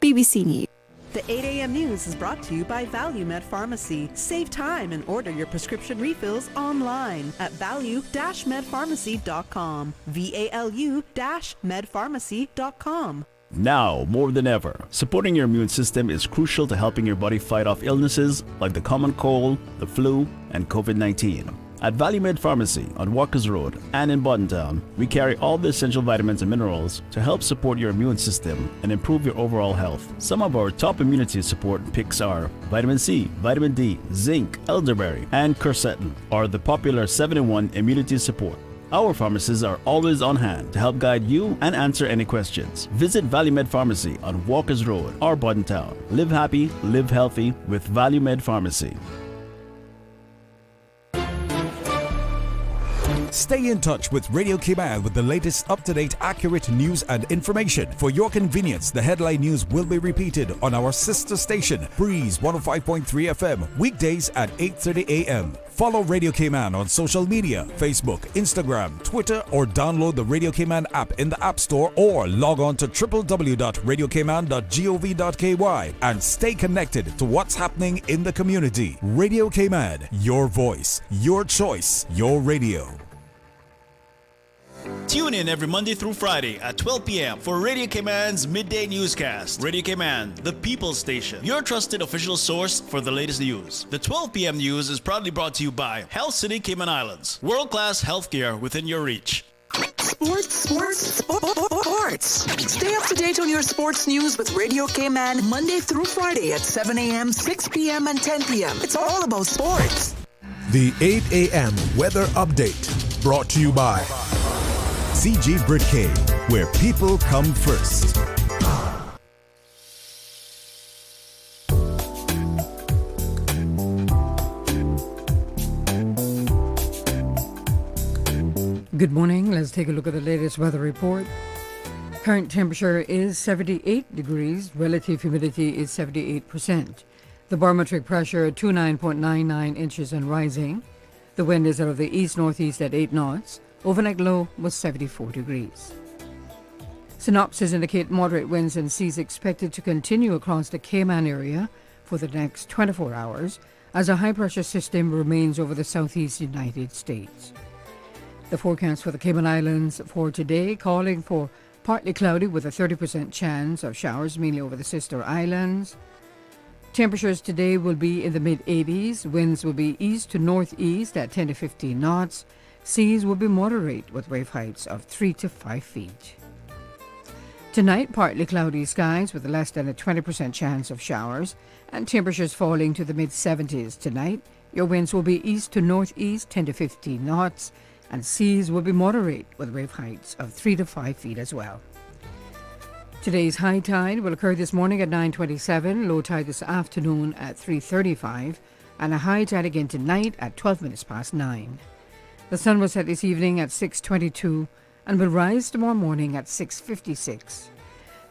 BBC News. The 8 a.m. news is brought to you by ValueMed Pharmacy. Save time and order your prescription refills online at value-medpharmacy.com. VALU-medpharmacy.com. Now, more than ever, supporting your immune system is crucial to helping your body fight off illnesses like the common cold, the flu, and COVID-19. At ValueMed Pharmacy on Walkers Road and in Buttontown, we carry all the essential vitamins and minerals to help support your immune system and improve your overall health. Some of our top immunity support picks are vitamin C, vitamin D, zinc, elderberry, and quercetin are the popular 7-in-1 immunity support. Our pharmacists are always on hand to help guide you and answer any questions. Visit ValueMed Pharmacy on Walkers Road or Buttontown. Live happy, live healthy with ValueMed Pharmacy. Stay in touch with Radio Cayman with the latest up-to-date, accurate news and information. For your convenience, the headline news will be repeated on our sister station, Breeze 105.3 FM, weekdays at 8:30 a.m. Follow Radio Cayman on social media, Facebook, Instagram, Twitter, or download the Radio Cayman app in the App Store or log on to www.radiocayman.gov.ky and stay connected to what's happening in the community. Radio Cayman, your voice, your choice, your radio. Tune in every Monday through Friday at 12 p.m. for Radio Cayman's Midday Newscast. Radio Cayman, the people's station, your trusted official source for the latest news. The 12 p.m. news is proudly brought to you by Health City Cayman Islands. World-class healthcare within your reach. Sports. Stay up to date on your sports news with Radio Cayman Monday through Friday at 7 a.m., 6 p.m., and 10 p.m. It's all about sports. The 8 a.m. weather update brought to you by CG Britcay, where people come first. Good morning. Let's take a look at the latest weather report. Current temperature is 78 degrees. Relative humidity is 78%. The barometric pressure at 29.99 inches and rising. The wind is out of the east-northeast at 8 knots. Overnight low was 74 degrees. Synopsis indicate moderate winds and seas expected to continue across the Cayman area for the next 24 hours as a high-pressure system remains over the southeast United States. The forecast for the Cayman Islands for today calling for partly cloudy with a 30% chance of showers mainly over the sister islands. Temperatures today will be in the mid-80s. Winds will be east to northeast at 10 to 15 knots. Seas will be moderate with wave heights of 3 to 5 feet. Tonight, partly cloudy skies with less than a 20% chance of showers and temperatures falling to the mid-70s tonight. Your winds will be east to northeast 10 to 15 knots and seas will be moderate with wave heights of 3 to 5 feet as well. Today's high tide will occur this morning at 9:27, low tide this afternoon at 3:35, and a high tide again tonight at 12 minutes past 9. The sun will set this evening at 6:22 and will rise tomorrow morning at 6:56.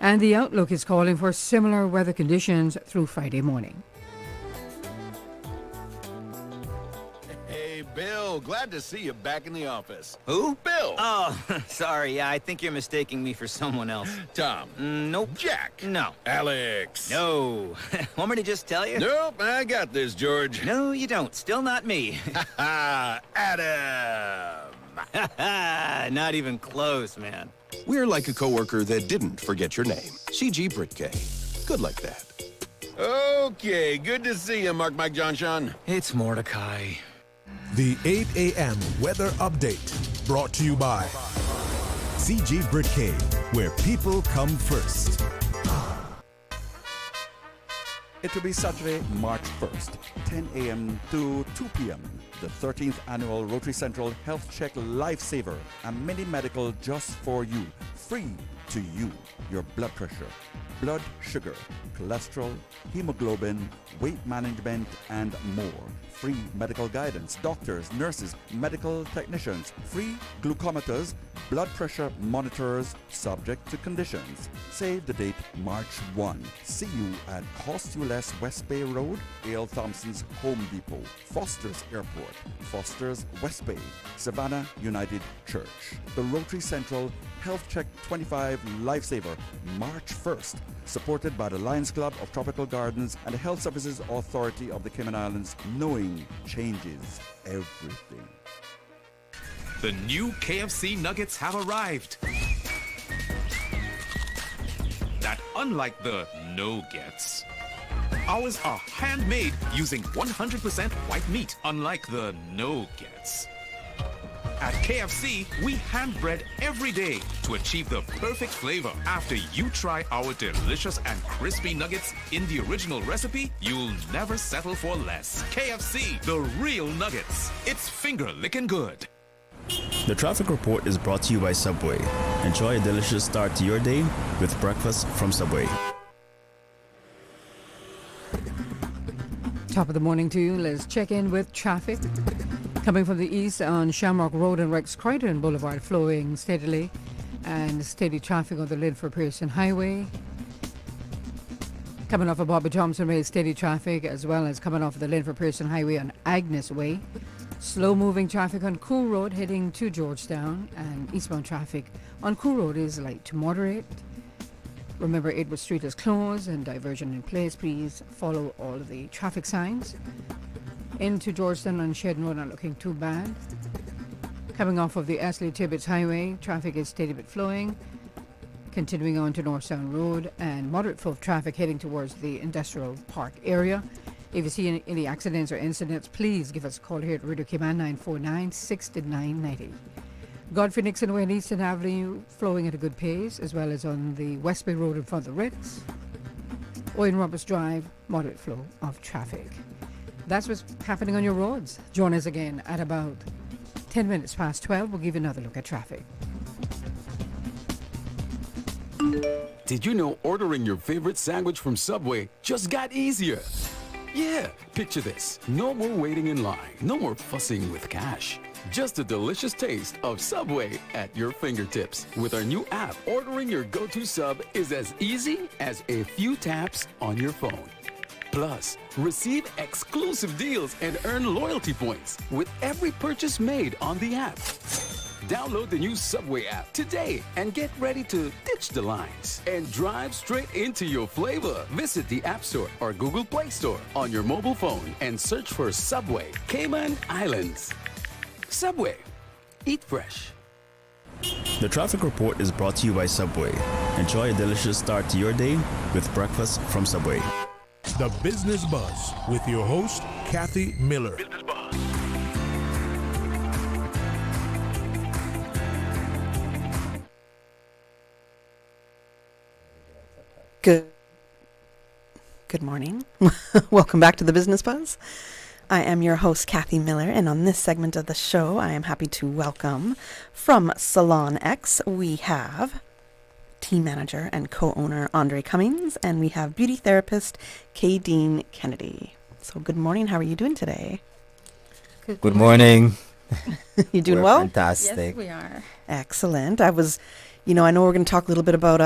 And the outlook is calling for similar weather conditions through Friday morning. Hey, Bill, glad to see you back in the office. Who? Bill. Oh, sorry. I think you're mistaking me for someone else. Tom. Nope. Jack. No. Alex. No. Want me to just tell you? Nope, I got this, George. No, you don't. Still not me. Adam. Not even close, man. We're like a coworker that didn't forget your name. CG Britke. Good like that. Okay, good to see you, Mark Mike John Sean. It's Mordecai. The 8 a.m. weather update brought to you by CG Britke, where people come first. It will be Saturday, March 1st, 10 a.m. to 2 p.m. The 13th annual Rotary Central Health Check Lifesaver, a mini medical just for you, free to you. Your blood pressure, blood sugar, cholesterol, hemoglobin, weight management, and more. Free medical guidance, doctors, nurses, medical technicians, free glucometers, blood pressure monitors, subject to conditions. Save the date March 1. See you at Cost You Less West Bay Road, A.L. Thompson's Home Depot, Foster's Airport, Foster's West Bay, Savannah United Church. The Rotary Central Health Check 25 Lifesaver, March 1st, supported by the Lions Club of Tropical Gardens and the Health Services Authority of the Cayman Islands, knowing changes everything. The new KFC nuggets have arrived. That unlike the no-gets, ours are handmade using 100% white meat, unlike the no-gets. At KFC, we hand-bread every day to achieve the perfect flavor. After you try our delicious and crispy nuggets in the original recipe, you'll never settle for less. KFC, the real nuggets. It's finger-licking good. The traffic report is brought to you by Subway. Enjoy a delicious start to your day with breakfast from Subway. Top of the morning to you. Let's check in with traffic. Coming from the east on Shamrock Road and Rex Crichton Boulevard, flowing steadily, and steady traffic on the Linford Pearson Highway. Coming off of Bobby Thompson Way, steady traffic, as well as coming off of the Linford Pearson Highway on Agnes Way. Slow moving traffic on Cool Road heading to Georgetown, and eastbound traffic on Cool Road is light to moderate. Remember, Edward Street is closed and diversion in place. Please follow all of the traffic signs. Into Georgetown on Shedden Road, not looking too bad. Coming off of the Ashley Tibbetts Highway, traffic is steady but flowing. Continuing on to North Sound Road, and moderate flow of traffic heading towards the Industrial Park area. If you see any accidents or incidents, please give us a call here at Radio Cayman 949-6990. Godfrey Nixon Way and Eastern Avenue flowing at a good pace, as well as on the West Bay Road in front of the Ritz. Owen Roberts Drive, moderate flow of traffic. That's what's happening on your roads. Join us again at about 10 minutes past 12. We'll give you another look at traffic. Did you know ordering your favorite sandwich from Subway just got easier? Yeah, picture this. No more waiting in line. No more fussing with cash. Just a delicious taste of Subway at your fingertips. With our new app, ordering your go-to sub is as easy as a few taps on your phone. Plus, receive exclusive deals and earn loyalty points with every purchase made on the app. Download the new Subway app today and get ready to ditch the lines and drive straight into your flavor. Visit the App Store or Google Play Store on your mobile phone and search for Subway Cayman Islands. Subway. Eat fresh. The traffic report is brought to you by Subway. Enjoy a delicious start to your day with breakfast from Subway. The Business Buzz with your host, Kathy Miller. Good morning. Welcome back to the Business Buzz. I am your host, Kathy Miller, and on this segment of the show, I am happy to welcome from SalonX, we have team manager and co-owner Andre Cummings, and we have beauty therapist Kadeen Kennedy. So good morning. How are you doing today? Good morning. You doing We're well? Fantastic. Yes, we are. Excellent. I know we're going to talk a little bit about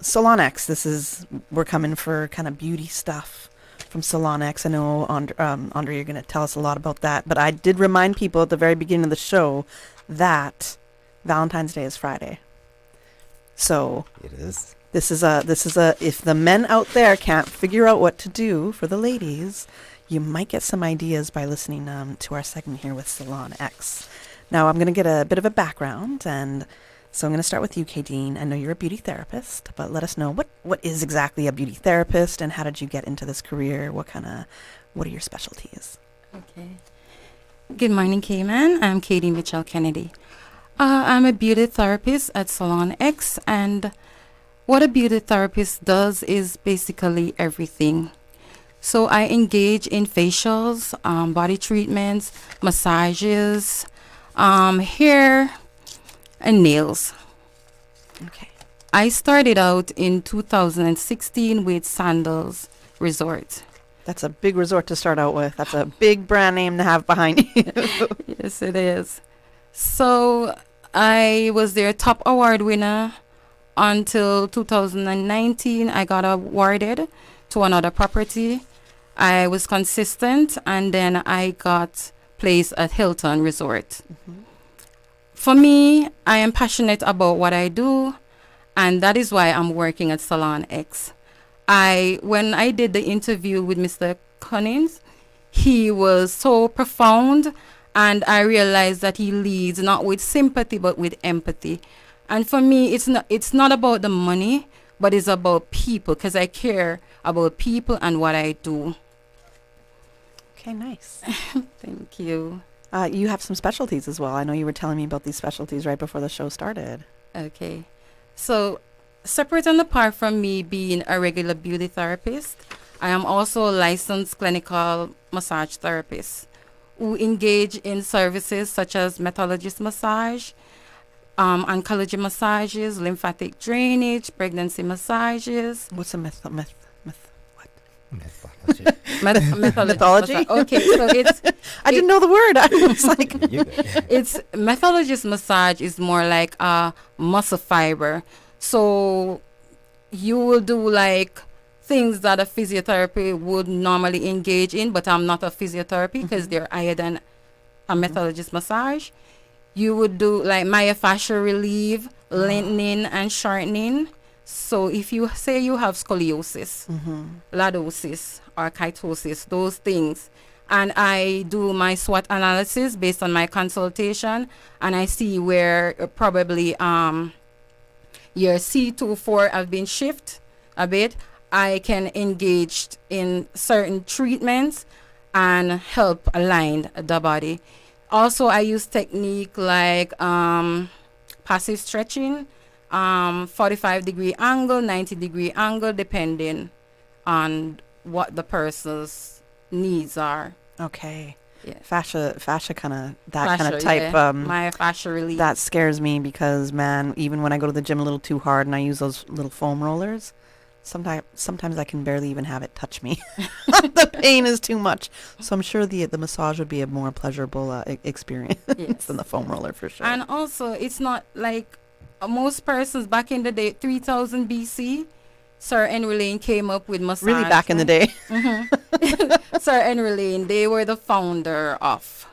SalonX. We're coming for kind of beauty stuff from SalonX. I know, Andre, you're going to tell us a lot about that. But I did remind people at the very beginning of the show that Valentine's Day is Friday. So it is. This is a if the men out there can't figure out what to do for the ladies, you might get some ideas by listening to our segment here with SalonX. Now I'm going to get a bit of a background, and so I'm going to start with you, Kadeen. I know you're a beauty therapist, but let us know what is exactly a beauty therapist, and how did you get into this career? What are your specialties? Okay. Good morning, Cayman. I'm Katie Mitchell Kennedy. I'm a beauty therapist at SalonX, and what a beauty therapist does is basically everything. So I engage in facials, body treatments, massages, hair, and nails. Okay. I started out in 2016 with Sandals Resort. That's a big resort to start out with. That's a big brand name to have behind you. Yes, it is. So I was their top award winner until 2019. I got awarded to another property. I was consistent, and then I got placed at Hilton Resort. Mm-hmm. For me, I am passionate about what I do, and that is why I'm working at SalonX. When I did the interview with Mr. Cummings, he was so profound, and I realized that he leads not with sympathy but with empathy. And for me, it's not about the money, but it's about people, because I care about people and what I do. Okay, nice. Thank you. You have some specialties as well. I know you were telling me about these specialties right before the show started. Okay. So, separate and apart from me being a regular beauty therapist, I am also a licensed clinical massage therapist who engage in services such as methodologist massage, oncology massages, lymphatic drainage, pregnancy massages. What's a Mythology. Okay, so it's. I didn't know the word. I was like, it's methodologist massage is more like a muscle fiber. So you will do like things that a physiotherapy would normally engage in, but I'm not a physiotherapy because they're higher than a methodologist massage. You would do like myofascial relief, lengthening and shortening. So if you say you have scoliosis, lordosis or kyphosis, those things, and I do my SWOT analysis based on my consultation, and I see where probably your C24 have been shifted a bit, I can engage in certain treatments and help align the body. Also, I use technique like passive stretching, 45-degree angle, 90-degree angle, depending on what the person's needs are. Okay. Yeah. Fascia kind of that kind of type. Yeah. Myofascial relief. That scares me because, man, even when I go to the gym a little too hard and I use those little foam rollers, sometimes I can barely even have it touch me. The pain is too much. So I'm sure the massage would be a more pleasurable experience than the foam roller for sure. And also, it's not like most persons back in the day, 3000 BC, Sir Henry Lane came up with massage. Really back in the day. Sir Henry Lane, they were the founder of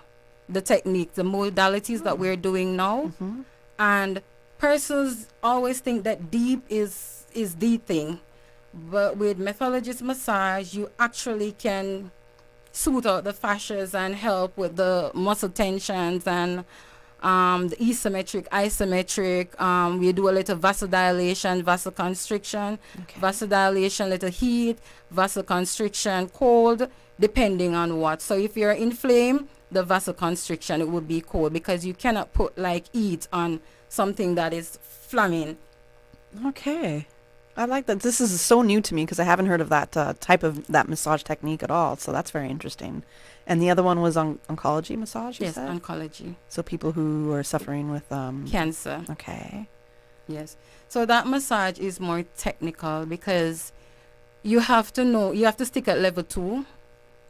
the technique, the modalities that we're doing now. And persons always think that deep is the thing. But with methodologist massage, you actually can soothe out the fascias and help with the muscle tensions and the asymmetric, isometric. We do a little vasodilation, vasoconstriction, vasodilation, little heat, vasoconstriction, cold, depending on what. So if you're inflamed, the vasoconstriction, it would be cold because you cannot put like heat on something that is flaming. Okay. I like that. This is so new to me because I haven't heard of that type of that massage technique at all. So that's very interesting. And the other one was oncology massage, you Yes, said? oncology. So people who are suffering with cancer. Okay. Yes. So that massage is more technical because you have to know, you have to stick at level 2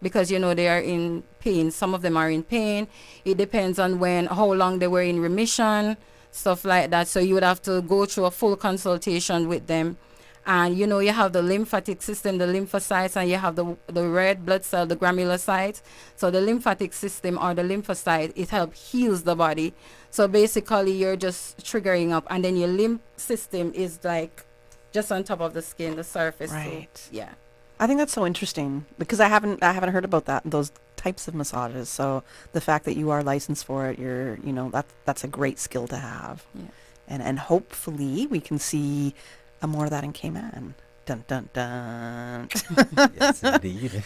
because, you know, they are in pain. Some of them are in pain. It depends on how long they were in remission, stuff like that. So you would have to go through a full consultation with them. And, you know, you have the lymphatic system, the lymphocytes, and you have the red blood cell, the granulocytes. So the lymphatic system or the lymphocyte, it helps heals the body. So basically, you're just triggering up. And then your lymph system is like just on top of the skin, the surface. Right. So, yeah. I think that's so interesting because I haven't heard about those types of massages. So the fact that you are licensed for it, that's a great skill to have. Yeah. And hopefully we can see more of that in Cayman. Dun dun dun. Yes, indeed.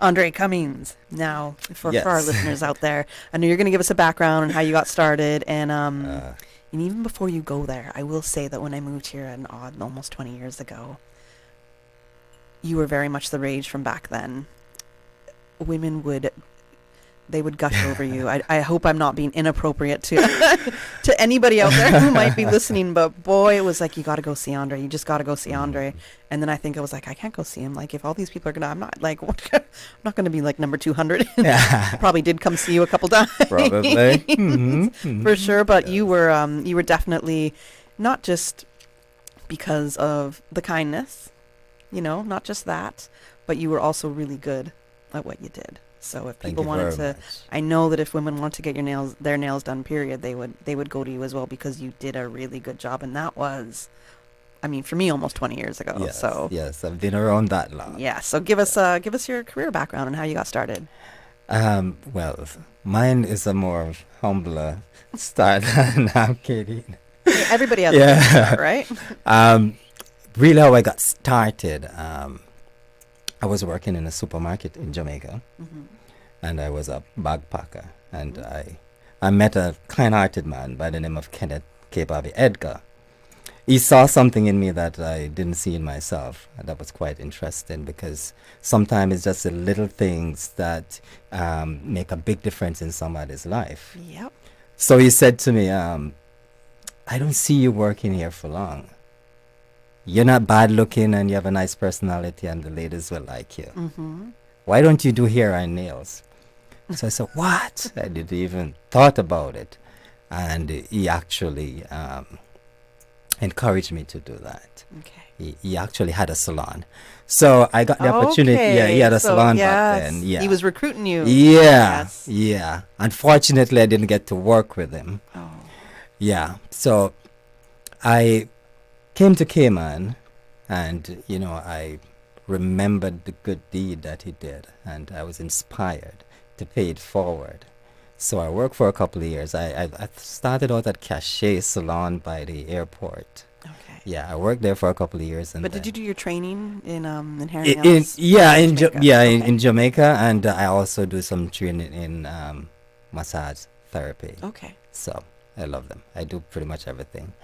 Andre Cummings. Now, for Yes. our listeners out there, I know you're going to give us a background on how you got started, and even before you go there, I will say that when I moved here almost 20 years ago, you were very much the rage from back then. Women would gush over you. I hope I'm not being inappropriate to to anybody out there who might be listening, but boy, it was like, you got to go see Andre. You just got to go see Andre. And then I think I was like, I can't go see him. Like, if all these people are I'm not like, I'm not going to be like number 200. Probably did come see you a couple times. Probably. For sure. But you were definitely not just because of the kindness, not just that, but you were also really good at what you did. So if people wanted to, I know that if women want to get their nails done, period, they would go to you as well because you did a really good job, and that was, for me, almost 20 years ago. Yes, so yes, I've been around that long. Yeah. So give us your career background and how you got started. Well, mine is a more humbler start. No, I'm kidding. Yeah, everybody has a start, right? Really, how I got started. I was working in a supermarket in Jamaica, and I was a bag packer, and I met a kind-hearted man by the name of Kenneth K. Bobby Edgar. He saw something in me that I didn't see in myself, and that was quite interesting because sometimes it's just the little things that make a big difference in somebody's life. Yep. So he said to me, I don't see you working here for long. You're not bad looking and you have a nice personality and the ladies will like you. Why don't you do hair and nails? So I said, what? I didn't even thought about it. And he actually encouraged me to do that. Okay. He actually had a salon. So I got the opportunity. Yeah, he had a salon back then. Yeah. He was recruiting you. Yeah. Yes. Yeah. Unfortunately, I didn't get to work with him. Oh. Yeah. So I came to Cayman, and I remembered the good deed that he did, and I was inspired to pay it forward. So I worked for a couple of years. I started out at Cachet Salon by the airport. Okay. Yeah, I worked there for a couple of years. And but did you do your training in hair and nails? In Jamaica, and I also do some training in massage therapy. Okay. So I love them. I do pretty much everything.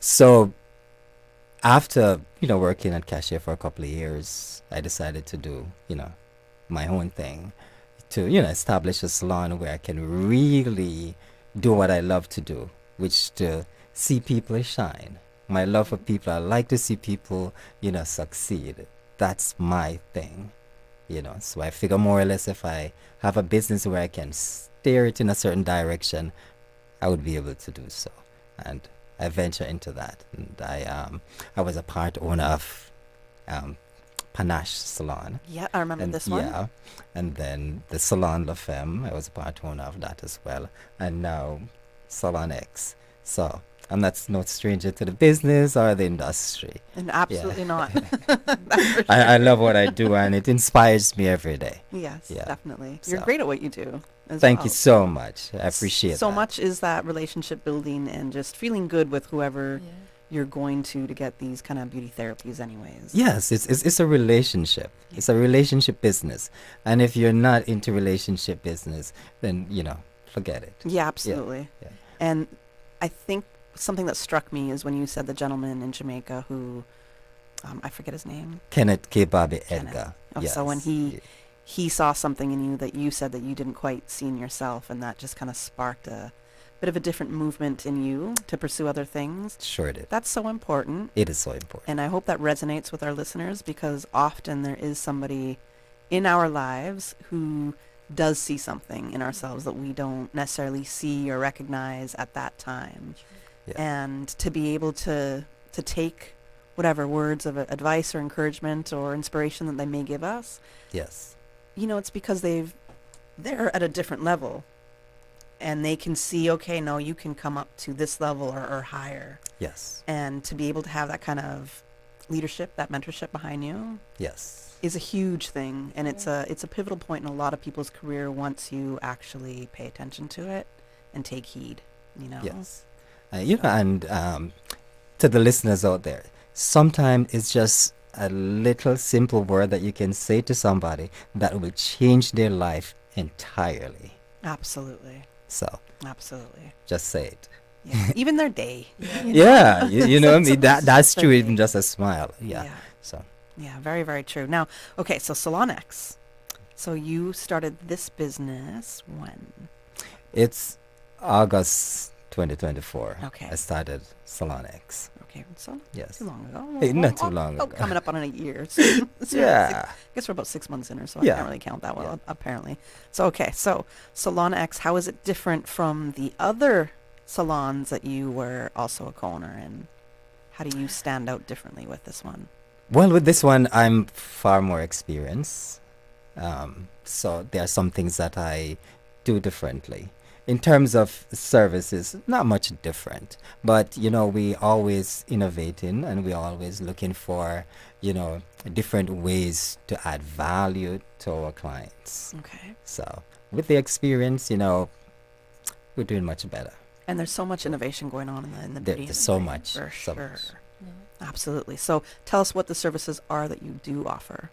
So after, working at Cachet for a couple of years, I decided to do, my own thing to, establish a salon where I can really do what I love to do, which to see people shine. My love for people, I like to see people, succeed. That's my thing, So I figure more or less if I have a business where I can steer it in a certain direction, I would be able to do so. And I venture into that. And I was a part owner of Panache Salon. Yeah, I remember And this one. Yeah, and then the Salon La Femme, I was a part owner of that as well. And now SalonX. So I'm not no stranger to the business or the industry. And absolutely not. I love what I do, and it inspires me every day. Yes, Yeah. definitely. You're So, great at what you do. Thank you so much. I appreciate so that. much is that relationship building and just feeling good with whoever you're going to get these kind of beauty therapies anyways. Yes, it's a relationship. It's a relationship business. And if you're not into relationship business, then, forget it. Yeah, absolutely. Yeah. And I think something that struck me is when you said the gentleman in Jamaica who, I forget his name. Kenneth K. Bobby Edgar. Oh, Yes. so when he saw something in you that you said that you didn't quite see in yourself, and that just kind of sparked a bit of a different movement in you to pursue other things. Sure did. That's so important. It is so important. And I hope that resonates with our listeners, because often there is somebody in our lives who does see something in ourselves that we don't necessarily see or recognize at that time. Yeah. And to be able to take whatever words of advice or encouragement or inspiration that they may give us. Yes. It's because they're at a different level, and they can see, okay, no, you can come up to this level or higher. Yes. And to be able to have that kind of leadership, that mentorship behind you. Yes. Is a huge thing, and it's a pivotal point in a lot of people's career once you actually pay attention to it and take heed. Yes. And to the listeners out there, sometimes it's just a little simple word that you can say to somebody that will change their life entirely. Absolutely. So. Absolutely. Just say it. Yeah. Even their day. Yeah, you know me. That's true. Even just a smile. Yeah. So. Yeah, very, very true. Now, okay, so SalonX. So you started this business when? It's August 2024. Okay. I started SalonX. Okay, so yes. too long ago. Not too long ago. Coming up on a year. Yeah. I guess we're about 6 months in or so. Yeah. I can't really count that well, apparently. So, okay, so SalonX, how is it different from the other salons that you were also a co-owner in? How do you stand out differently with this one? Well, with this one, I'm far more experienced. So there are some things that I do differently. In terms of services, not much different. But, we always innovating, and we always looking for, different ways to add value to our clients. Okay. So with the experience, we're doing much better. And there's so much innovation going on in the beauty There's so industry, much. for So sure. much. Absolutely. So tell us what the services are that you do offer.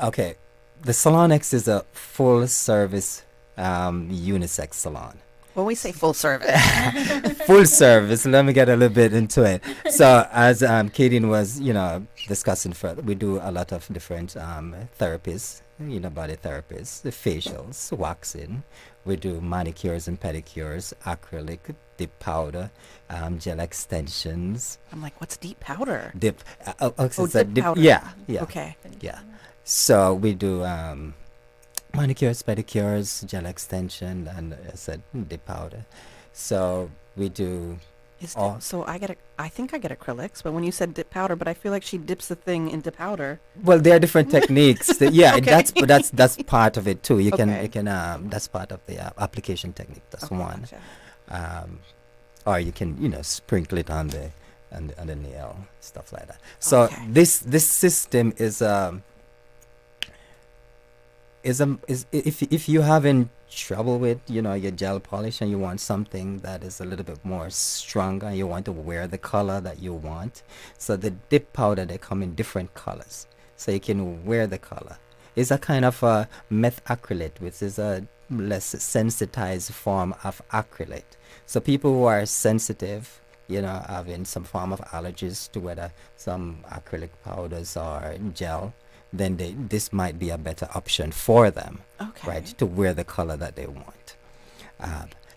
Okay. The SalonX is a full service unisex salon. When we say full service. Full service, let me get a little bit into it. So as Katie was, discussing further, we do a lot of different therapies, body therapies, the facials, waxing. We do manicures and pedicures, acrylic, dip powder, gel extensions. I'm like, what's deep powder? Dip. Dip powder. Yeah. Okay. Yeah. So we do manicures, pedicures, gel extension, and I said dip powder. So we do. So I think I get acrylics, but when you said dip powder, but I feel like she dips the thing into powder. Well, there are different techniques. Yeah, Okay. that's part of it too. You can that's part of the application technique. That's one. Gotcha. Or you can sprinkle it on the nail, stuff like that. So this system is if you having trouble with your gel polish and you want something that is a little bit more stronger, you want to wear the color that you want, so the dip powder, they come in different colors, so you can wear the color. It's a kind of a methacrylate, which is a less sensitized form of acrylate. So people who are sensitive, having some form of allergies to whether some acrylic powders or gel, then this might be a better option for them, right, to wear the color that they want.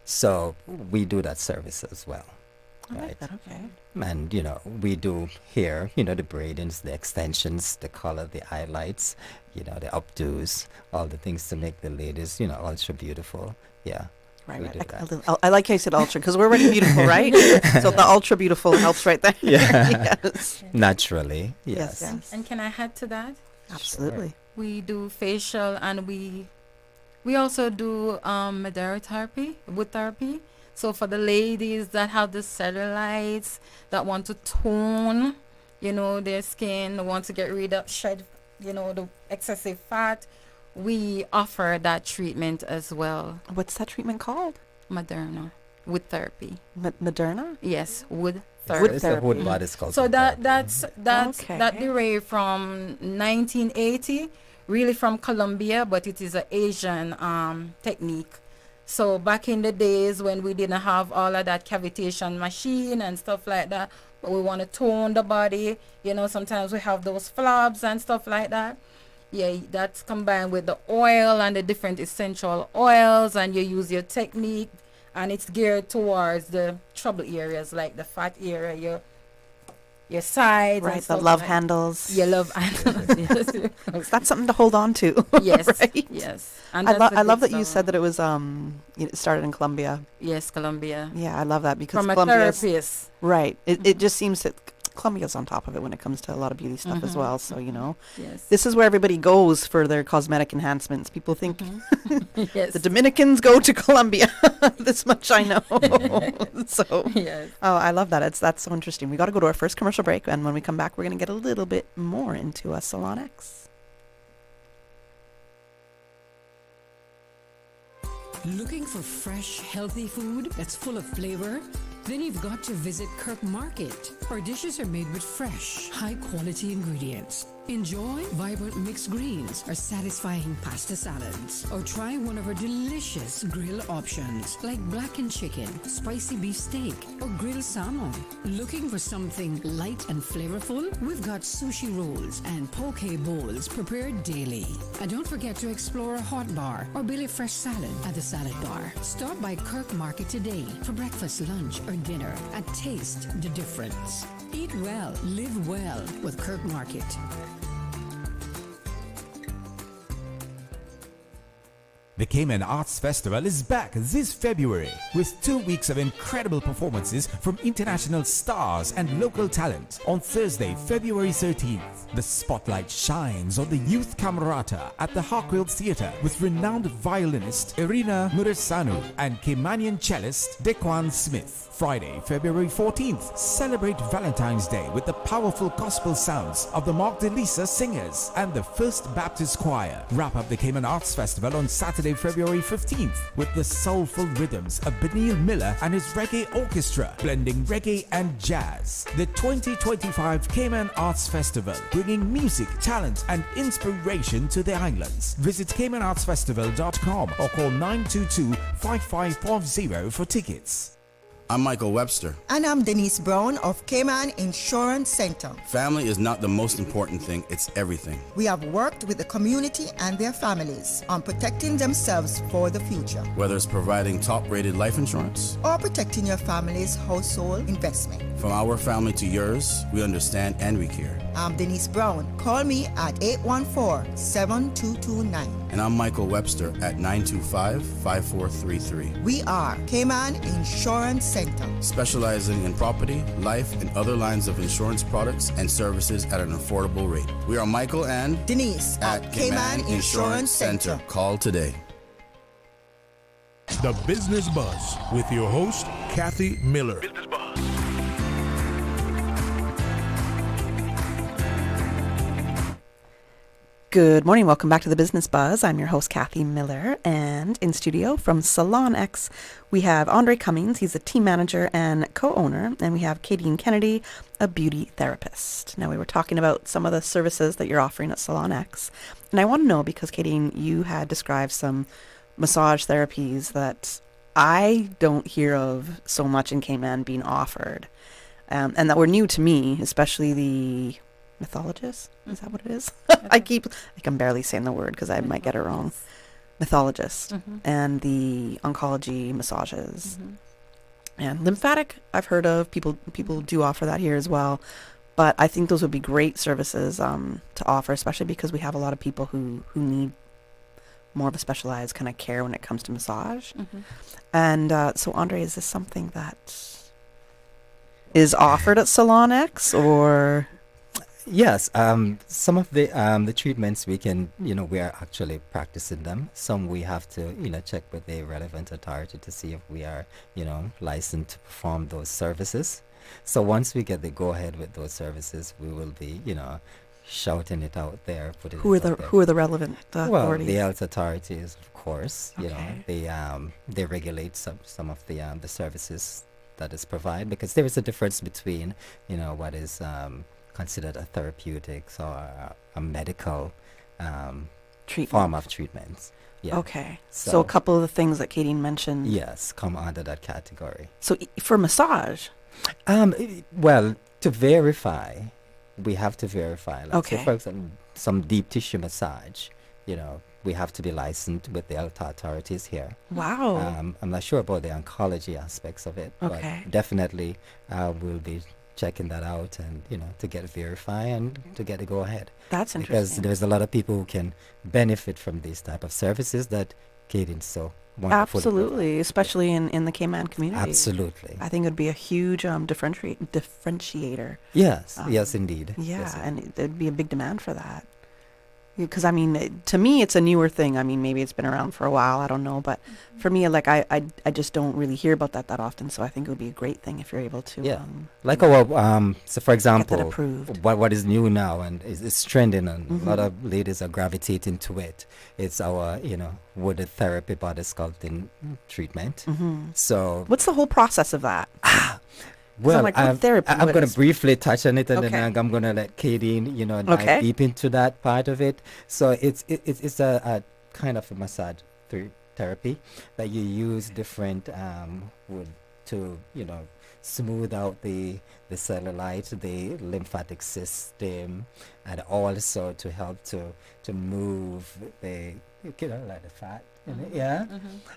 So we do that service as well, right? Like that, okay. And we do here, the braidings, the extensions, the color, the highlights, the updos, all the things to make the ladies, ultra beautiful. Yeah. Right, we right. do that. I like how you said ultra because we're already beautiful, right? So the ultra beautiful helps right there. Yeah. Yes. Naturally, Yes, yes. yes. And can I add to that? Absolutely. We do facial and we also do Madeira therapy, wood therapy. So for the ladies that have the cellulites, that want to tone, their skin, want to get rid of shed, the excessive fat, we offer that treatment as well. What's that treatment called? Moderna, wood therapy. Moderna? Yes, wood therapy. Wood therapy. The wood body is called So wood that's Okay. that derived from 1980, really from Colombia, but it is an Asian technique. So back in the days when we didn't have all of that cavitation machine and stuff like that, but we want to tone the body, sometimes we have those flabs and stuff like that. Yeah, that's combined with the oil and the different essential oils, and you use your technique, and it's geared towards the trouble areas like the fat area, your sides, Right, and the stuff love like- handles. Your love handles. Yes. That's something to hold on to. Yes, right? yes. And I that's the love big that you said seller. that it was it started in Colombia. Yes, Colombia. Yeah, I love that because From a Colombia's therapist. right. It just seems that Colombia's on top of it when it comes to a lot of beauty stuff as well. So Yes. this is where everybody goes for their cosmetic enhancements. People think Yes. the Dominicans go to Colombia. This much I know. So Yes. oh, I love that. That's so interesting. We got to go to our first commercial break, and when we come back, we're going to get a little bit more into a SalonX. Looking for fresh, healthy food that's full of flavor? Then you've got to visit Kirk Market. Our dishes are made with fresh, high-quality ingredients. Enjoy vibrant mixed greens or satisfying pasta salads. Or try one of our delicious grill options like blackened chicken, spicy beef steak, or grilled salmon. Looking for something light and flavorful? We've got sushi rolls and poke bowls prepared daily. And don't forget to explore a hot bar or Billy Fresh salad at the salad bar. Stop by Kirk Market today for breakfast, lunch, or dinner and taste the difference. Eat well, live well with Kirk Market. The Cayman Arts Festival is back this February with 2 weeks of incredible performances from international stars and local talent. On Thursday, February 13th, the spotlight shines on the youth camerata at the Hartfield Theatre with renowned violinist Irina Muresanu and Caymanian cellist Dequan Smith. Friday, February 14th, celebrate Valentine's Day with the powerful gospel sounds of the Mark DeLisa Singers and the First Baptist Choir. Wrap up the Cayman Arts Festival on Saturday, February 15th with the soulful rhythms of Benil Miller and his reggae orchestra, blending reggae and jazz. The 2025 Cayman Arts Festival, bringing music, talent and inspiration to the islands. Visit CaymanArtsFestival.com or call 922-5540 for tickets. I'm Michael Webster. And I'm Denise Brown of Cayman Insurance Center. Family is not the most important thing, it's everything. We have worked with the community and their families on protecting themselves for the future. Whether it's providing top-rated life insurance or protecting your family's household investment. From our family to yours, we understand and we care. I'm Denise Brown. Call me at 814-7229. And I'm Michael Webster at 925-5433. We are Cayman Insurance Center, specializing in property, life, and other lines of insurance products and services at an affordable rate. We are Michael and Denise at Cayman Insurance Center. Call today. The Business Buzz with your host, Kathy Miller. Good morning. Welcome back to the Business Buzz. I'm your host, Kathy Miller, and in studio from SalonX, we have Andre Cummings. He's a team manager and co-owner, and we have Kadeen Kennedy, a beauty therapist. Now, we were talking about some of the services that you're offering at SalonX, and I want to know, because Kadeen, you had described some massage therapies that I don't hear of so much in Cayman being offered, and that were new to me, especially the mythologist. Is that what it is? I'm barely saying the word because I might get it wrong. Mythologist and the oncology massages and lymphatic. I've heard of people do offer that here as well, but I think those would be great services to offer, especially because we have a lot of people who need more of a specialized kind of care when it comes to massage. And so, Andre, is this something that is offered at SalonX, or? Yes, some of the treatments we can, we are actually practicing them. Some we have to, check with the relevant authority to see if we are, licensed to perform those services. So once we get the go-ahead with those services, we will be, shouting it out there. Who are the relevant authorities? Well, the health authorities, of course. They regulate some of the services that is provided, because there is a difference between, what is considered a therapeutics or a medical form of treatments. Yeah. Okay. So a couple of the things that Katie mentioned. Yes, come under that category. So for massage? Well, to verify, we have to verify. Like, Okay. say, for example, some deep tissue massage, we have to be licensed with the health authorities here. Wow. I'm not sure about the oncology aspects of it, Okay. but definitely we'll be checking that out and, to get it verified and to get it go ahead. That's Because interesting. there's a lot of people who can benefit from these type of services that Katie so wonderfully Absolutely, especially in the Cayman community. Absolutely. I think it would be a huge differentiator. Yes, yes, indeed. Yeah, Yes, and there'd be a big demand for that. Because, I mean, to me, it's a newer thing. I mean, maybe it's been around for a while. I don't know. But for me, like, I just don't really hear about that often. So I think it would be a great thing if you're able to. Yeah. Like our, so for example, approved. what is new now and is trending, and a lot of ladies are gravitating to it. It's our, wood therapy body sculpting treatment. So What's the whole process of that? well, like, wood therapy, I'm what going is- to briefly touch on it, and Okay. then I'm going to let Katie, dive Okay. deep into that part of it. So it's a kind of a massage therapy that you use different wood to, smooth out the cellulite, the lymphatic system, and also to help to move the, like the fat. Yeah,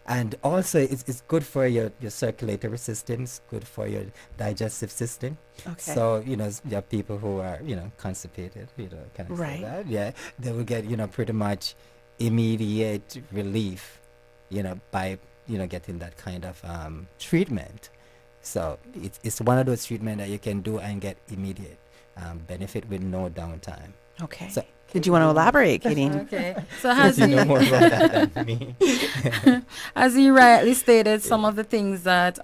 and also it's good for your circulatory system. It's good for your digestive system. Okay. So you have people who are constipated. Can I say Right. that? Yeah, they will get pretty much immediate relief. By getting that kind of treatment. So it's one of those treatments that you can do and get immediate benefit with no downtime. Okay. So, Did you want to elaborate, Katie? Okay. So has you know he, more about that than me. as he rightly stated, some of the things that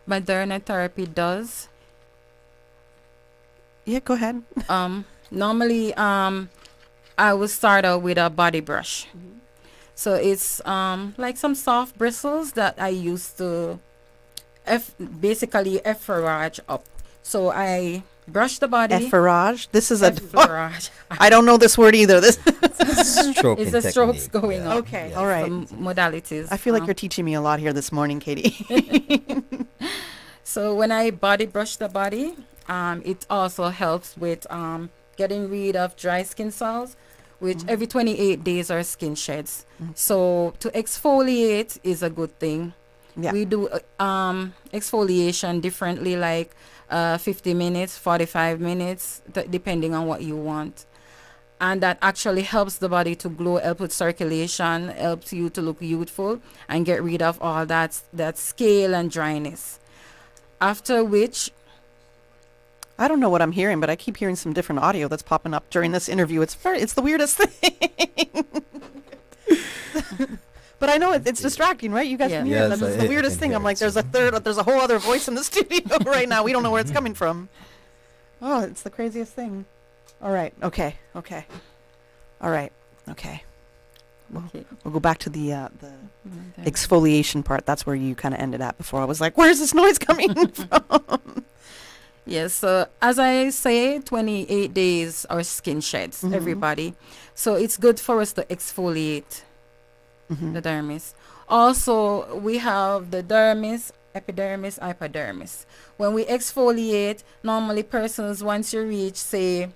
Moderna therapy does. Yeah, go ahead. Normally, I would start out with a body brush. So it's like some soft bristles that I use to basically efferage up. So I brush the body. Efferage? This is Efferage. I don't know this word either. This Stroking It's the strokes technique, going yeah. on. Okay, all right. Some modalities. I feel like you're teaching me a lot here this morning, Katie. So when I body brush the body, it also helps with getting rid of dry skin cells, which every 28 days our skin sheds. So to exfoliate is a good thing. Yeah. We do exfoliation differently, like 50 minutes, 45 minutes, depending on what you want. And that actually helps the body to glow, helps with circulation, helps you to look youthful and get rid of all that scale and dryness. After which, I don't know what I'm hearing, but I keep hearing some different audio that's popping up during this interview. It's the weirdest thing. But I know it's distracting, right? You guys can hear Yes, that. It's I the weirdest can thing. I'm hear like, it. there's a whole other voice in the studio right now. We don't know where it's coming from. Oh, it's the craziest thing. All right. Okay. All right. Okay. We'll go back to the exfoliation part. That's where you kind of ended at before. I was like, where's this noise coming from? yes, so as I say, 28 days our skin sheds, everybody. So it's good for us to exfoliate the dermis. Also, we have the dermis, epidermis, hypodermis. When we exfoliate, normally persons, once you reach, say,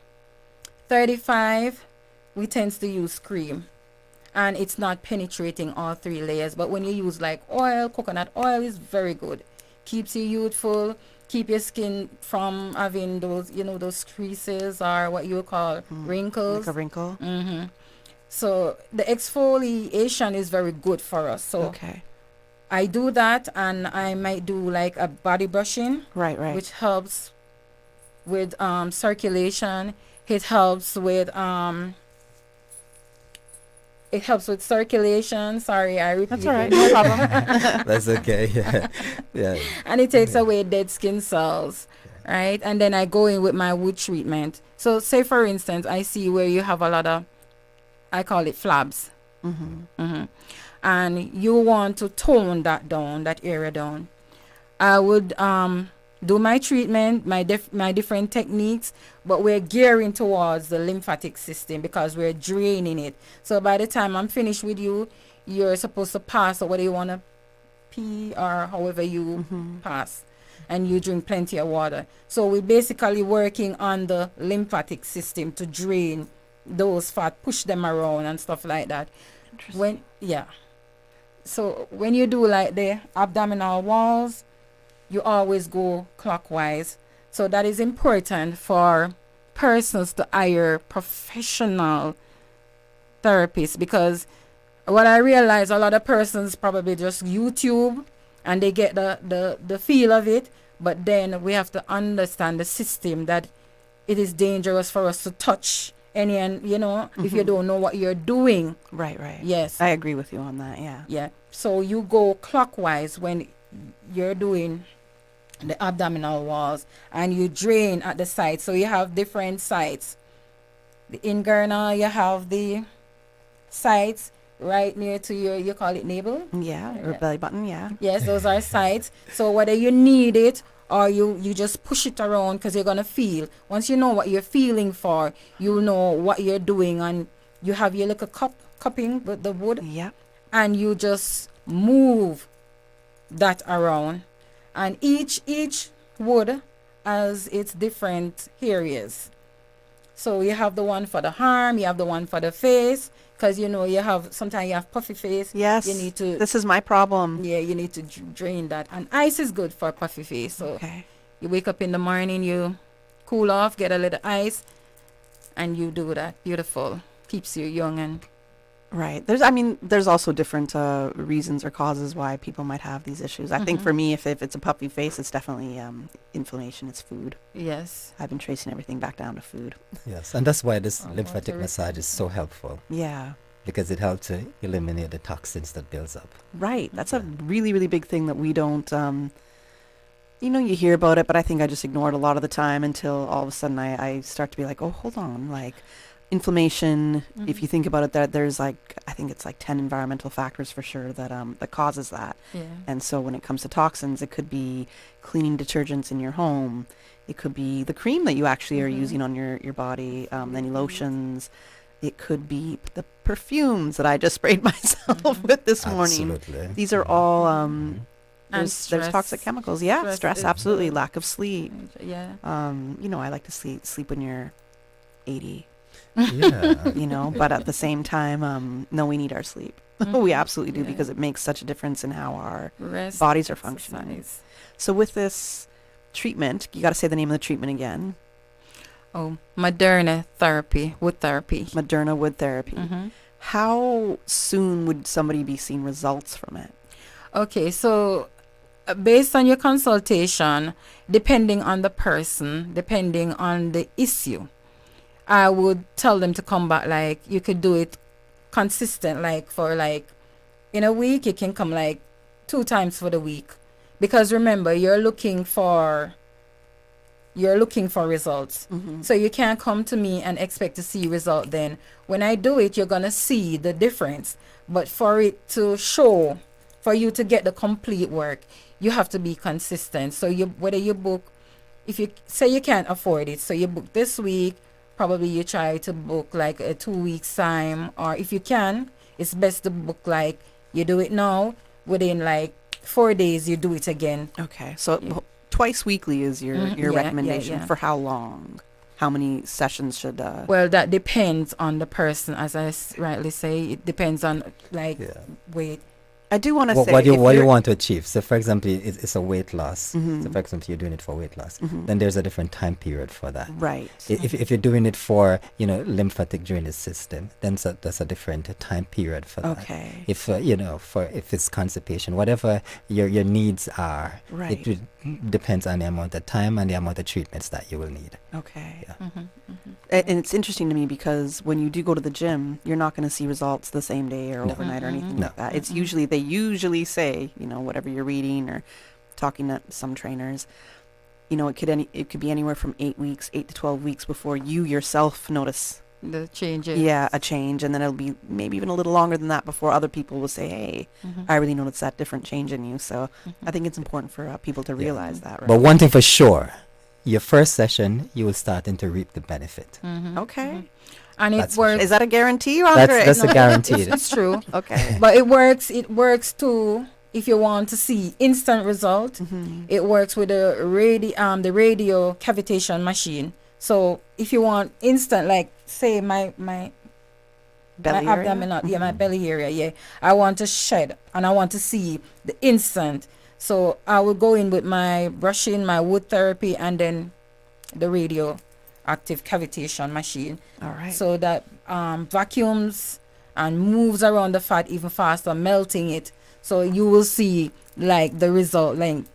35, we tend to use cream. And it's not penetrating all three layers. But when you use like oil, coconut oil is very good. Keeps you youthful, keep your skin from having those, those creases or what you would call wrinkles. Like a wrinkle. So the exfoliation is very good for us. So Okay. I do that, and I might do like a body brushing, Right, right. which helps with circulation. It helps with circulation. Sorry, I repeat. That's all right. No problem. That's okay. Yeah. Yeah. And it takes away dead skin cells, right? And then I go in with my wood treatment. So say for instance, I see where you have a lot of, I call it flabs. And you want to tone that down, that area down. I would do my treatment, my different techniques, but we're gearing towards the lymphatic system because we're draining it. So by the time I'm finished with you, you're supposed to pass, or whether you want to pee or however you pass, and you drink plenty of water. So we're basically working on the lymphatic system to drain those fat, push them around and stuff like that. So when you do like the abdominal walls, you always go clockwise. So that is important for persons to hire professional therapists, because what I realize, a lot of persons probably just YouTube and they get the feel of it, but then we have to understand the system, that it is dangerous for us to touch any, and if you don't know what you're doing. Right, right. Yes, I agree with you on that. Yeah. Yeah. So you go clockwise when you're doing the abdominal walls, and you drain at the sides. So you have different sides. The inguinal, you have the sides right near to you call it navel. Yeah, or belly button. Yeah. Yes, those are sides. So whether you need it or you just push it around, because you're gonna feel. Once you know what you're feeling for, you'll know what you're doing, and you have your little cupping with the wood. Yeah. And you just move that around, and each wood has its different areas. So you have the one for the arm, you have the one for the face, because sometimes you have puffy face. Yes. You need to. This is my problem. Yeah, you need to drain that, and ice is good for puffy face. So you wake up in the morning, you cool off, get a little ice, and you do that. Beautiful, keeps you young and. Right. There's also different reasons or causes why people might have these issues. I think for me, if it's a puffy face, it's definitely inflammation. It's food. Yes. I've been tracing everything back down to food. Yes, and that's why this lymphatic massage is so helpful. Yeah. Because it helps to eliminate the toxins that builds up. Right. That's a really, really big thing that we don't, you hear about it, but I think I just ignore it a lot of the time until all of a sudden I start to be like, oh, hold on, like, inflammation, if you think about it, that there's I think it's 10 environmental factors for sure that causes that. Yeah. And so when it comes to toxins, it could be cleaning detergents in your home, it could be the cream that you actually are using on your body, any lotions, it could be the perfumes that I just sprayed myself with this morning. Absolutely. These are all there's stress. toxic chemicals. Yeah, stress absolutely. Lack of sleep. Yeah. I like to sleep when you're 80. Yeah. But at the same time, no, we need our sleep. We absolutely do, because it makes such a difference in how our bodies are functioning. So with this treatment, you got to say the name of the treatment again. Oh, Moderna therapy, wood therapy. Moderna wood therapy. How soon would somebody be seeing results from it? Okay, so based on your consultation, depending on the person, depending on the issue, I would tell them to come back. You could do it consistent, for in a week, you can come 2 times for the week. Because remember, you're looking for results. So you can't come to me and expect to see result then. When I do it, you're going to see the difference. But for it to show, for you to get the complete work, you have to be consistent. So whether you book, if you say you can't afford it, so you book this week, probably you try to book a 2 weeks time, or if you can, it's best to book you do it now, within 4 days you do it again. Okay, so twice weekly is your recommendation. For how long? How many sessions should well, that depends on the person, as I rightly say. It depends on weight. I do want to say what you want to achieve. So, for example, it's a weight loss. Mhm. So, for example, you're doing it for weight loss. Mhm. Then there's a different time period for that. Right. If you're doing it for lymphatic drainage system, then that's a different time period for that. Okay. If if it's constipation, whatever your needs are, Right. it depends on the amount of time and the amount of treatments that you will need. Okay. Yeah. And it's interesting to me because when you do go to the gym, you're not going to see results the same day or No. overnight or anything No. like that. It's usually, they usually say, whatever you're reading or talking to some trainers, it could be anywhere from 8 to 12 weeks before you yourself notice the changes. Yeah, a change, and then it'll be maybe even a little longer than that before other people will say, "Hey, I really noticed that different change in you." So I think it's important for people to realize that. Right? But one thing for sure, your first session, you will start to reap the benefit. Okay. And That's it for works. sure. Is that a guarantee, Andre? That's a guarantee. It's true. Okay. But it works too if you want to see instant result. It works with the radio cavitation machine. So if you want instant, like say my belly my area? abdominal, my belly area, I want to shed and I want to see the instant. So I will go in with my brushing, my wood therapy, and then the radioactive cavitation machine. All right. So that vacuums and moves around the fat even faster, melting it. So you will see like the result, like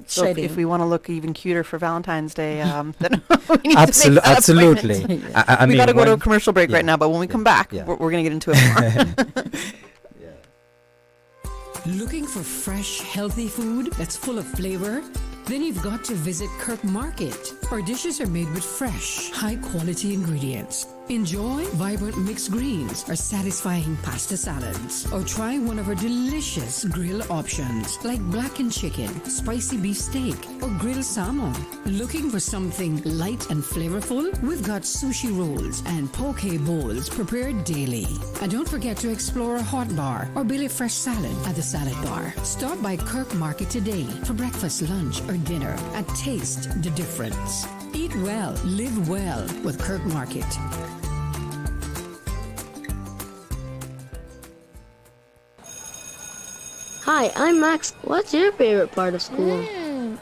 So shedding. if we want to look even cuter for Valentine's Day, then we need to make that Absolutely. appointment. I We mean, got to go to a when- commercial break yeah. right now, but when we come back, Yeah. we're going to get into it more. Looking for fresh, healthy food that's full of flavor? Then you've got to visit Kirk Market. Our dishes are made with fresh, high-quality ingredients. Enjoy vibrant mixed greens or satisfying pasta salads. Or try one of our delicious grill options like blackened chicken, spicy beef steak, or grilled salmon. Looking for something light and flavorful? We've got sushi rolls and poke bowls prepared daily. And don't forget to explore a hot bar or Billy Fresh salad at the salad bar. Stop by Kirk Market today for breakfast, lunch, or dinner and taste the difference. Eat well, live well with Kirk Market. Hi, I'm Max. What's your favorite part of school?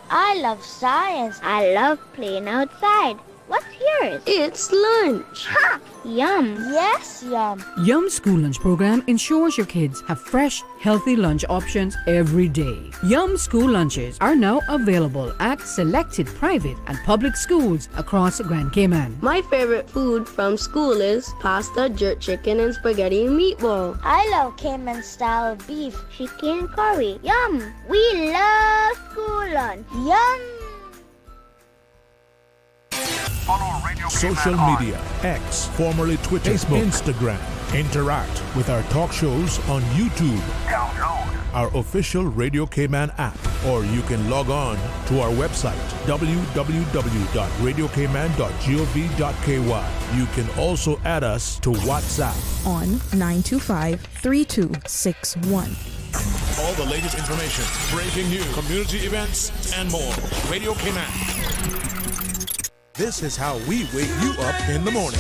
I love science. I love playing outside. What's yours? It's lunch. Ha! Yum. Yes, yum. Yum School Lunch program ensures your kids have fresh, healthy lunch options every day. Yum School Lunches are now available at selected private and public schools across Grand Cayman. My favorite food from school is pasta, jerk chicken, and spaghetti and meatball. I love Cayman style beef, chicken curry. Yum. We love school lunch. Yum. Social media, X, formerly Twitter, Facebook, Instagram. Interact with our talk shows on YouTube. Download our official Radio Cayman app, or you can log on to our website, www.radiocayman.gov.ky. You can also add us to WhatsApp on 925-3261. All the latest information, breaking news, community events, and more. Radio Cayman. This is how we wake you up in the morning.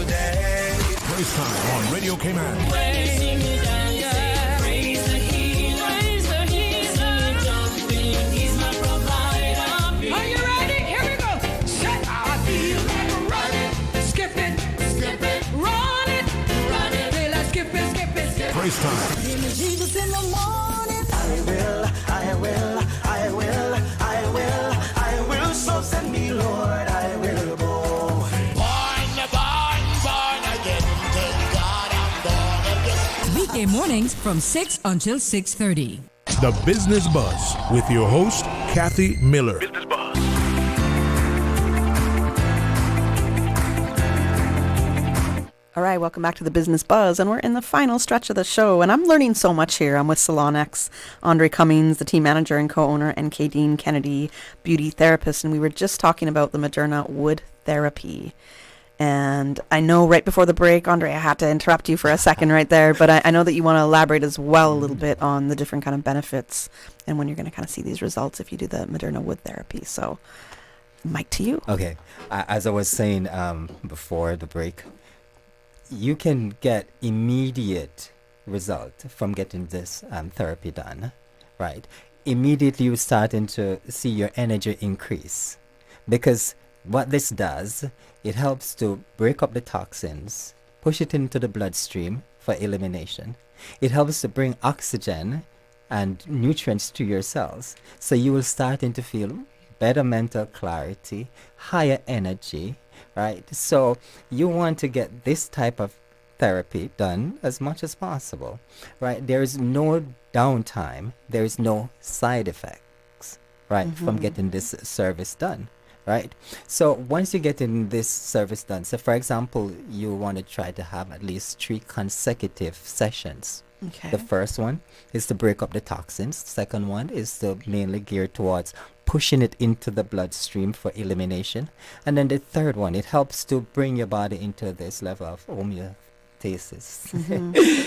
Praise time on Radio Cayman. Praise time. Jesus in the morning. I will. So send me, Lord, I will go. Born again. Thank God I'm born again. Weekday mornings from 6 until 6:30. The Business Buzz with your host, Kathy Miller. All All right, welcome back to the Business Buzz, and we're in the final stretch of the show, and I'm learning so much here. I'm with SalonX, Andre Cummings, the team manager and co-owner, and Kadeen Kennedy, beauty therapist, and we were just talking about the Moderna wood therapy. And I know right before the break, Andre, I had to interrupt you for a second right there, but I know that you want to elaborate as well a little bit on the different kind of benefits and when you're going to kind of see these results if you do the Moderna wood therapy. So, mic to you. Okay. As I was saying before the break, you can get immediate result from getting this therapy done, right? Immediately you're starting to see your energy increase, because what this does, it helps to break up the toxins, push it into the bloodstream for elimination. It helps to bring oxygen and nutrients to your cells, so you will starting to feel better mental clarity, higher energy, right? So you want to get this type of therapy done as much as possible, right? There is no downtime, there is no side effects, right, from getting this service done, right? So once you get in this service done, so for example, you want to try to have at least 3 consecutive sessions. Okay. The first one is to break up the toxins. Second one is to mainly geared towards pushing it into the bloodstream for elimination. And then the third one, it helps to bring your body into this level of homeostasis.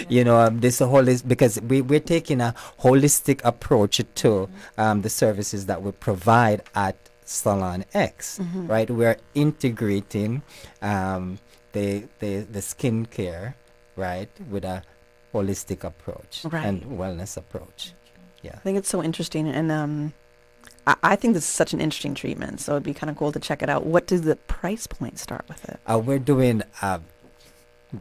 You know, this whole is because we're taking a holistic approach to the services that we provide at SalonX, right? We're integrating the skincare, right, with a holistic approach and wellness approach. Yeah, I think it's so interesting, and I think this is such an interesting treatment, so it'd be kind of cool to check it out. What does the price point start with it? We're doing a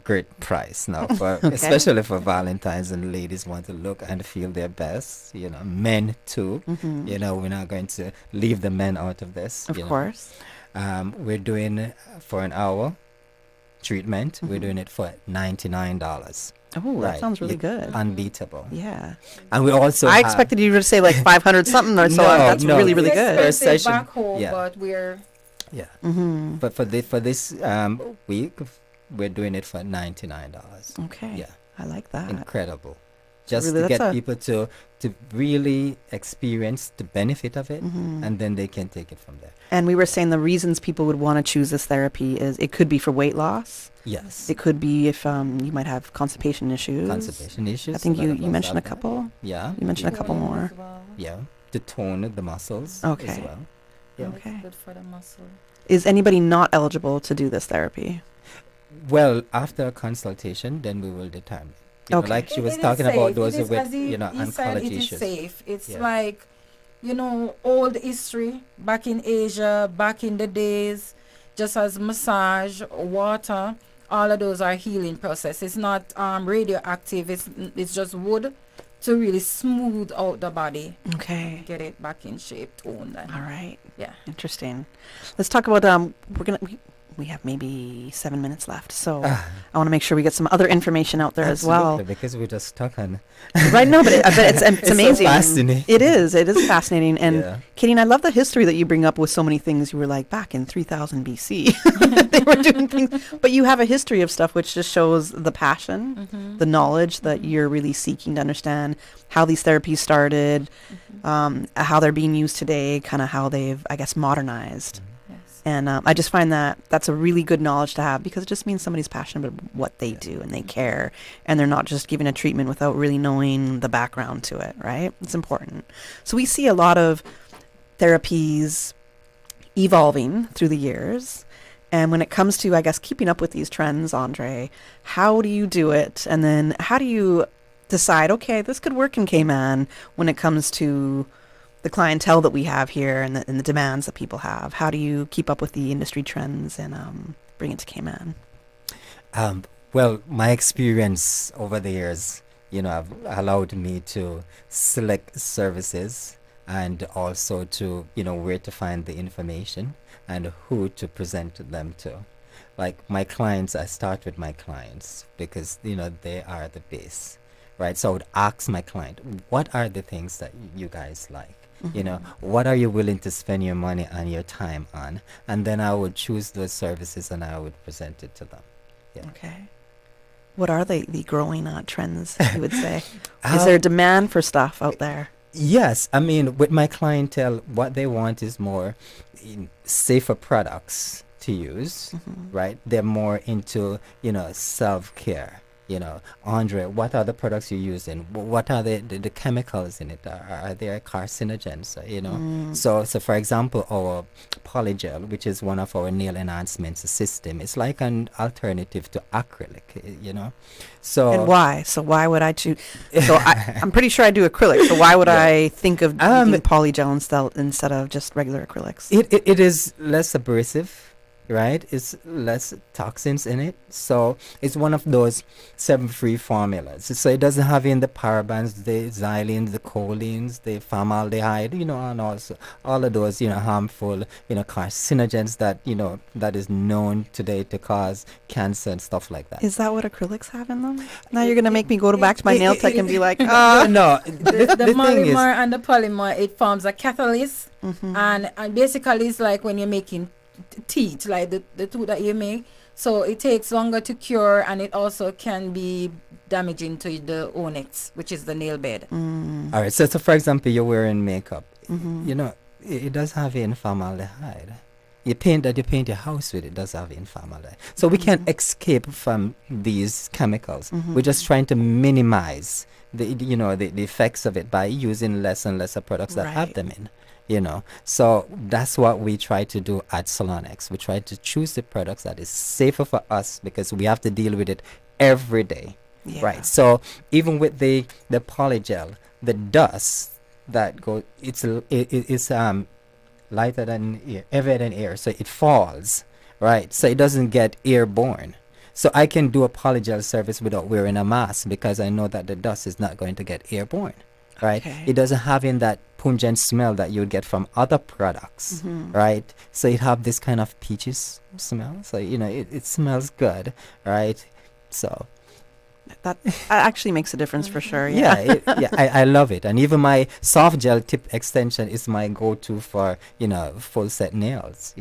great price now, for especially for Valentine's, and ladies want to look and feel their best. You know, men too. You know, we're not going to leave the men out of this. Of course. We're doing for an hour treatment. We're doing it for $99. Oh, that sounds really good. Unbeatable. Yeah. And we also I expected you to say like 500 something or so. That's really, really good. First session. Back home, but we're... Yeah. But for this week, we're doing it for $99. Okay. Yeah. I like that. Incredible. Just really, to get people to really experience the benefit of it, and then they can take it from there. And we were saying the reasons people would want to choose this therapy is it could be for weight loss. Yes. It could be if you might have constipation issues. Constipation issues. I think you mentioned a couple. Yeah. You mentioned a couple more. Yeah. To tone the muscles okay. as well. Yeah. Okay. Good for the muscle. Is anybody not eligible to do this therapy? Well, after a consultation, then we will determine. You know, like she was talking about those with, oncology issues. It is safe. It's like, old history back in Asia, back in the days, just as massage, water, all of those are healing process. It's not radioactive. It's just wood to really smooth out the body. Okay. Get it back in shape, toned. All right. Yeah. Interesting. Let's talk about we have maybe 7 minutes left, so I want to make sure we get some other information out there as well. Because we're just stuck on. Right, no, but it's amazing. So fascinating. It is fascinating. And Katie, I love the history that you bring up with so many things. You were like, back in 3000 BC, they were doing things. But you have a history of stuff which just shows the passion, the knowledge that you're really seeking to understand how these therapies started, how they're being used today, kind of how they've, I guess, modernized. And I just find that that's a really good knowledge to have, because it just means somebody's passionate about what they do and they care, and they're not just giving a treatment without really knowing the background to it, right? It's important. So we see a lot of therapies evolving through the years. And when it comes to, I guess, keeping up with these trends, Andre, how do you do it? And then how do you decide, okay, this could work in Cayman when it comes to the clientele that we have here and the demands that people have? How do you keep up with the industry trends and bring it to Cayman? Well, my experience over the years, have allowed me to select services, and also to, where to find the information and who to present them to. Like my clients, I start with my clients because, they are the base, right? So I would ask my client, what are the things that you guys like? What are you willing to spend your money and your time on? And then I would choose those services and I would present it to them. Yeah. Okay. What are the growing trends, you would say? Is there demand for stuff out there? Yes, I mean, with my clientele, what they want is more safer products to use, right? They're more into, self-care. Andre, what are the products you're using? What are the chemicals in it? Are there carcinogens? So for example, our polygel, which is one of our nail enhancement system, it's like an alternative to acrylic. So and why? So why would I choose? So I'm pretty sure I do acrylic. So why would I think of using polygel instead of just regular acrylics? It is less abrasive. Right, it's less toxins in it, so it's one of those 7-free formulas. So it doesn't have in the parabens, the xylenes, the cholines, the formaldehyde, and also all of those, harmful, carcinogens that is known today to cause cancer and stuff like that. Is that what acrylics have in them? Now you're gonna make me go back to my nail tech and be like, no. The monomer and the polymer, it forms a catalyst, and basically it's like when you're making teeth, like the tooth that you make, so it takes longer to cure, and it also can be damaging to the onyx, which is the nail bed. All right, so for example, you're wearing makeup, it does have in formaldehyde. You paint your house with, it does have in formaldehyde, so we can't escape from these chemicals. We're just trying to minimize the effects of it by using less and lesser products that have them in. So that's what we try to do at SalonX. We try to choose the products that is safer for us because we have to deal with it every day, right? So even with the polygel, the dust that goes, it's lighter than air, heavier than air, so it falls, right? So it doesn't get airborne. So I can do a polygel service without wearing a mask because I know that the dust is not going to get airborne. Right, it doesn't have in that pungent smell that you would get from other products, right? So it have this kind of peaches smell, so it smells good, right? So that actually makes a difference for sure. I love it, and even my soft gel tip extension is my go-to for full set nails.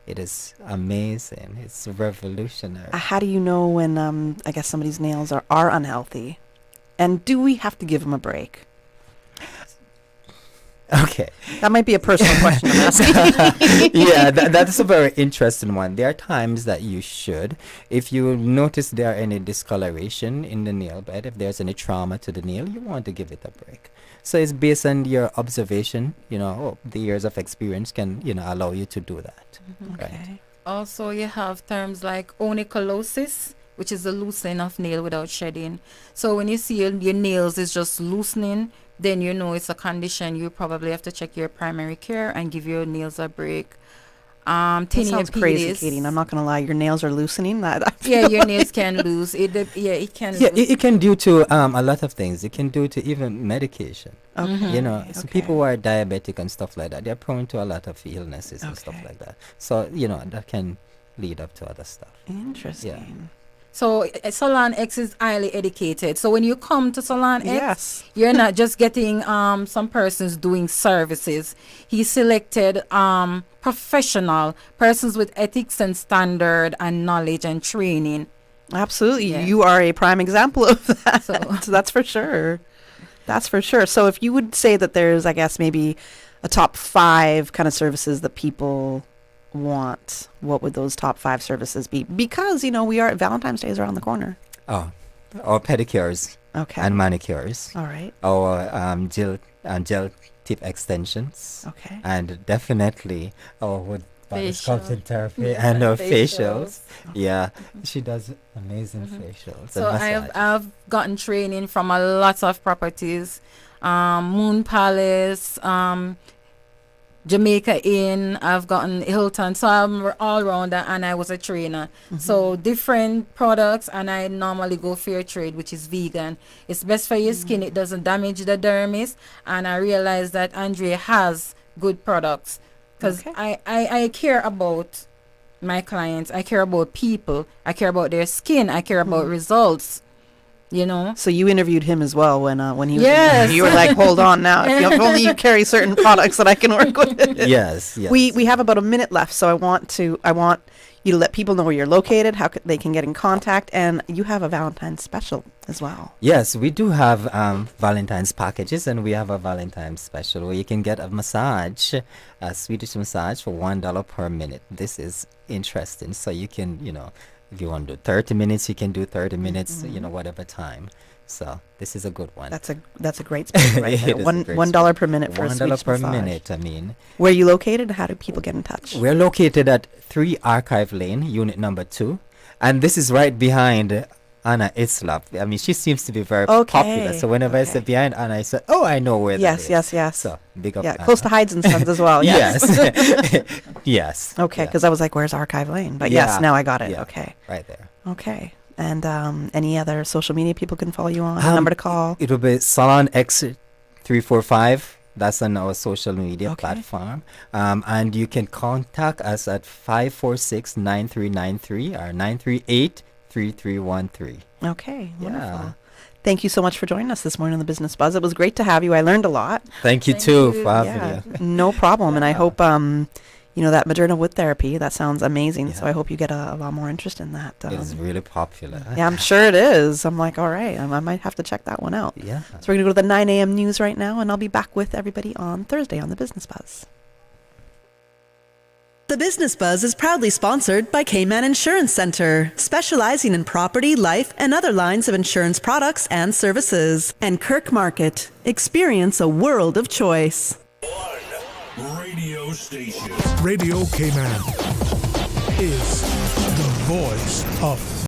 It is amazing. It's revolutionary. How do you know when I guess somebody's nails are unhealthy, and do we have to give them a break? Okay. That might be a personal question I'm asking. Yeah, that's a very interesting one. There are times that you should. If you notice there are any discoloration in the nail bed, if there's any trauma to the nail, you want to give it a break. So it's based on your observation, the years of experience can, allow you to do that. Right. Also, you have terms like onycholosis, which is the loosening of nail without shedding. So when you see your nails is just loosening, then it's a condition. You probably have to check your primary care and give your nails a break. That sounds crazy, Katie. I'm not gonna lie. Your nails are loosening. Your nails can lose. It can. Yeah, it can due to a lot of things. It can due to even medication. Okay. So people who are diabetic and stuff like that, they're prone to a lot of illnesses and stuff like that. So that can lead up to other stuff. Interesting. Yeah. So SalonX is highly educated. So when you come to SalonX, you're not just getting some persons doing services. He selected professional persons with ethics and standard and knowledge and training. Absolutely. Yes. You are a prime example of that. So that's for sure. That's for sure. So if you would say that there's, I guess, maybe a top 5 kind of services that people want, what would those top 5 services be? Because we are Valentine's Day is around the corner. Our pedicures, and manicures. All right. Our gel tip extensions. Okay. And definitely our wood sculpting therapy and our facials. Yeah, she does amazing facials. So I've gotten training from a lot of properties, Moon Palace, Jamaica Inn, I've gotten Hilton, so I'm all rounder, and I was a trainer. So different products, and I normally go fair trade, which is vegan. It's best for your skin, it doesn't damage the dermis, and I realized that Andrea has good products because I care about my clients, I care about people, I care about their skin, I care about results. So you interviewed him as well when he was in, you were like, hold on now, if only you carry certain products that I can work with. Yes. We have about a minute left, so I want you let people know where you're located, how they can get in contact, and you have a Valentine's special as well. Yes, we do have Valentine's packages, and we have a Valentine's special where you can get a massage, a Swedish massage for $1 per minute. This is interesting. So you can, if you want to do 30 minutes, you can do 30 minutes, whatever time. So this is a good one. That's a great special right there. $1 per minute for a Swedish per massage. minute, I mean. Where are you located? How do people get in touch? We're located at 3 Archive Lane, unit number 2. And this is right behind Anna Islap. I mean, she seems to be very popular. So whenever I say behind Anna, I say, oh, I know where that is. Yes. So big up. Yeah, close to Hyde's and Sons as well. Yes. Yes. Yes. Okay, because I was like, where's Archive Lane? But yes, now I got it. Yeah, okay. Right there. Okay. And any other social media people can follow you on? Number to call? It will be SalonX 345. That's on our social media platform. And you can contact us at 546-9393 or 938-3313. Okay, wonderful. Thank you so much for joining us this morning on the Business Buzz. It was great to have you. I learned a lot. Thank you too for having me. No problem. And I hope that Moderna wood therapy, that sounds amazing. So I hope you get a lot more interest in that. It is really popular. Yeah, I'm sure it is. I'm like, all right, I might have to check that one out. Yeah. So we're going to go to the 9 a.m. news right now, and I'll be back with everybody on Thursday on the Business Buzz. The Business Buzz is proudly sponsored by Cayman Insurance Center, specializing in property, life, and other lines of insurance products and services. And Kirk Market. Experience a world of choice. Radio station. Radio Cayman is the voice of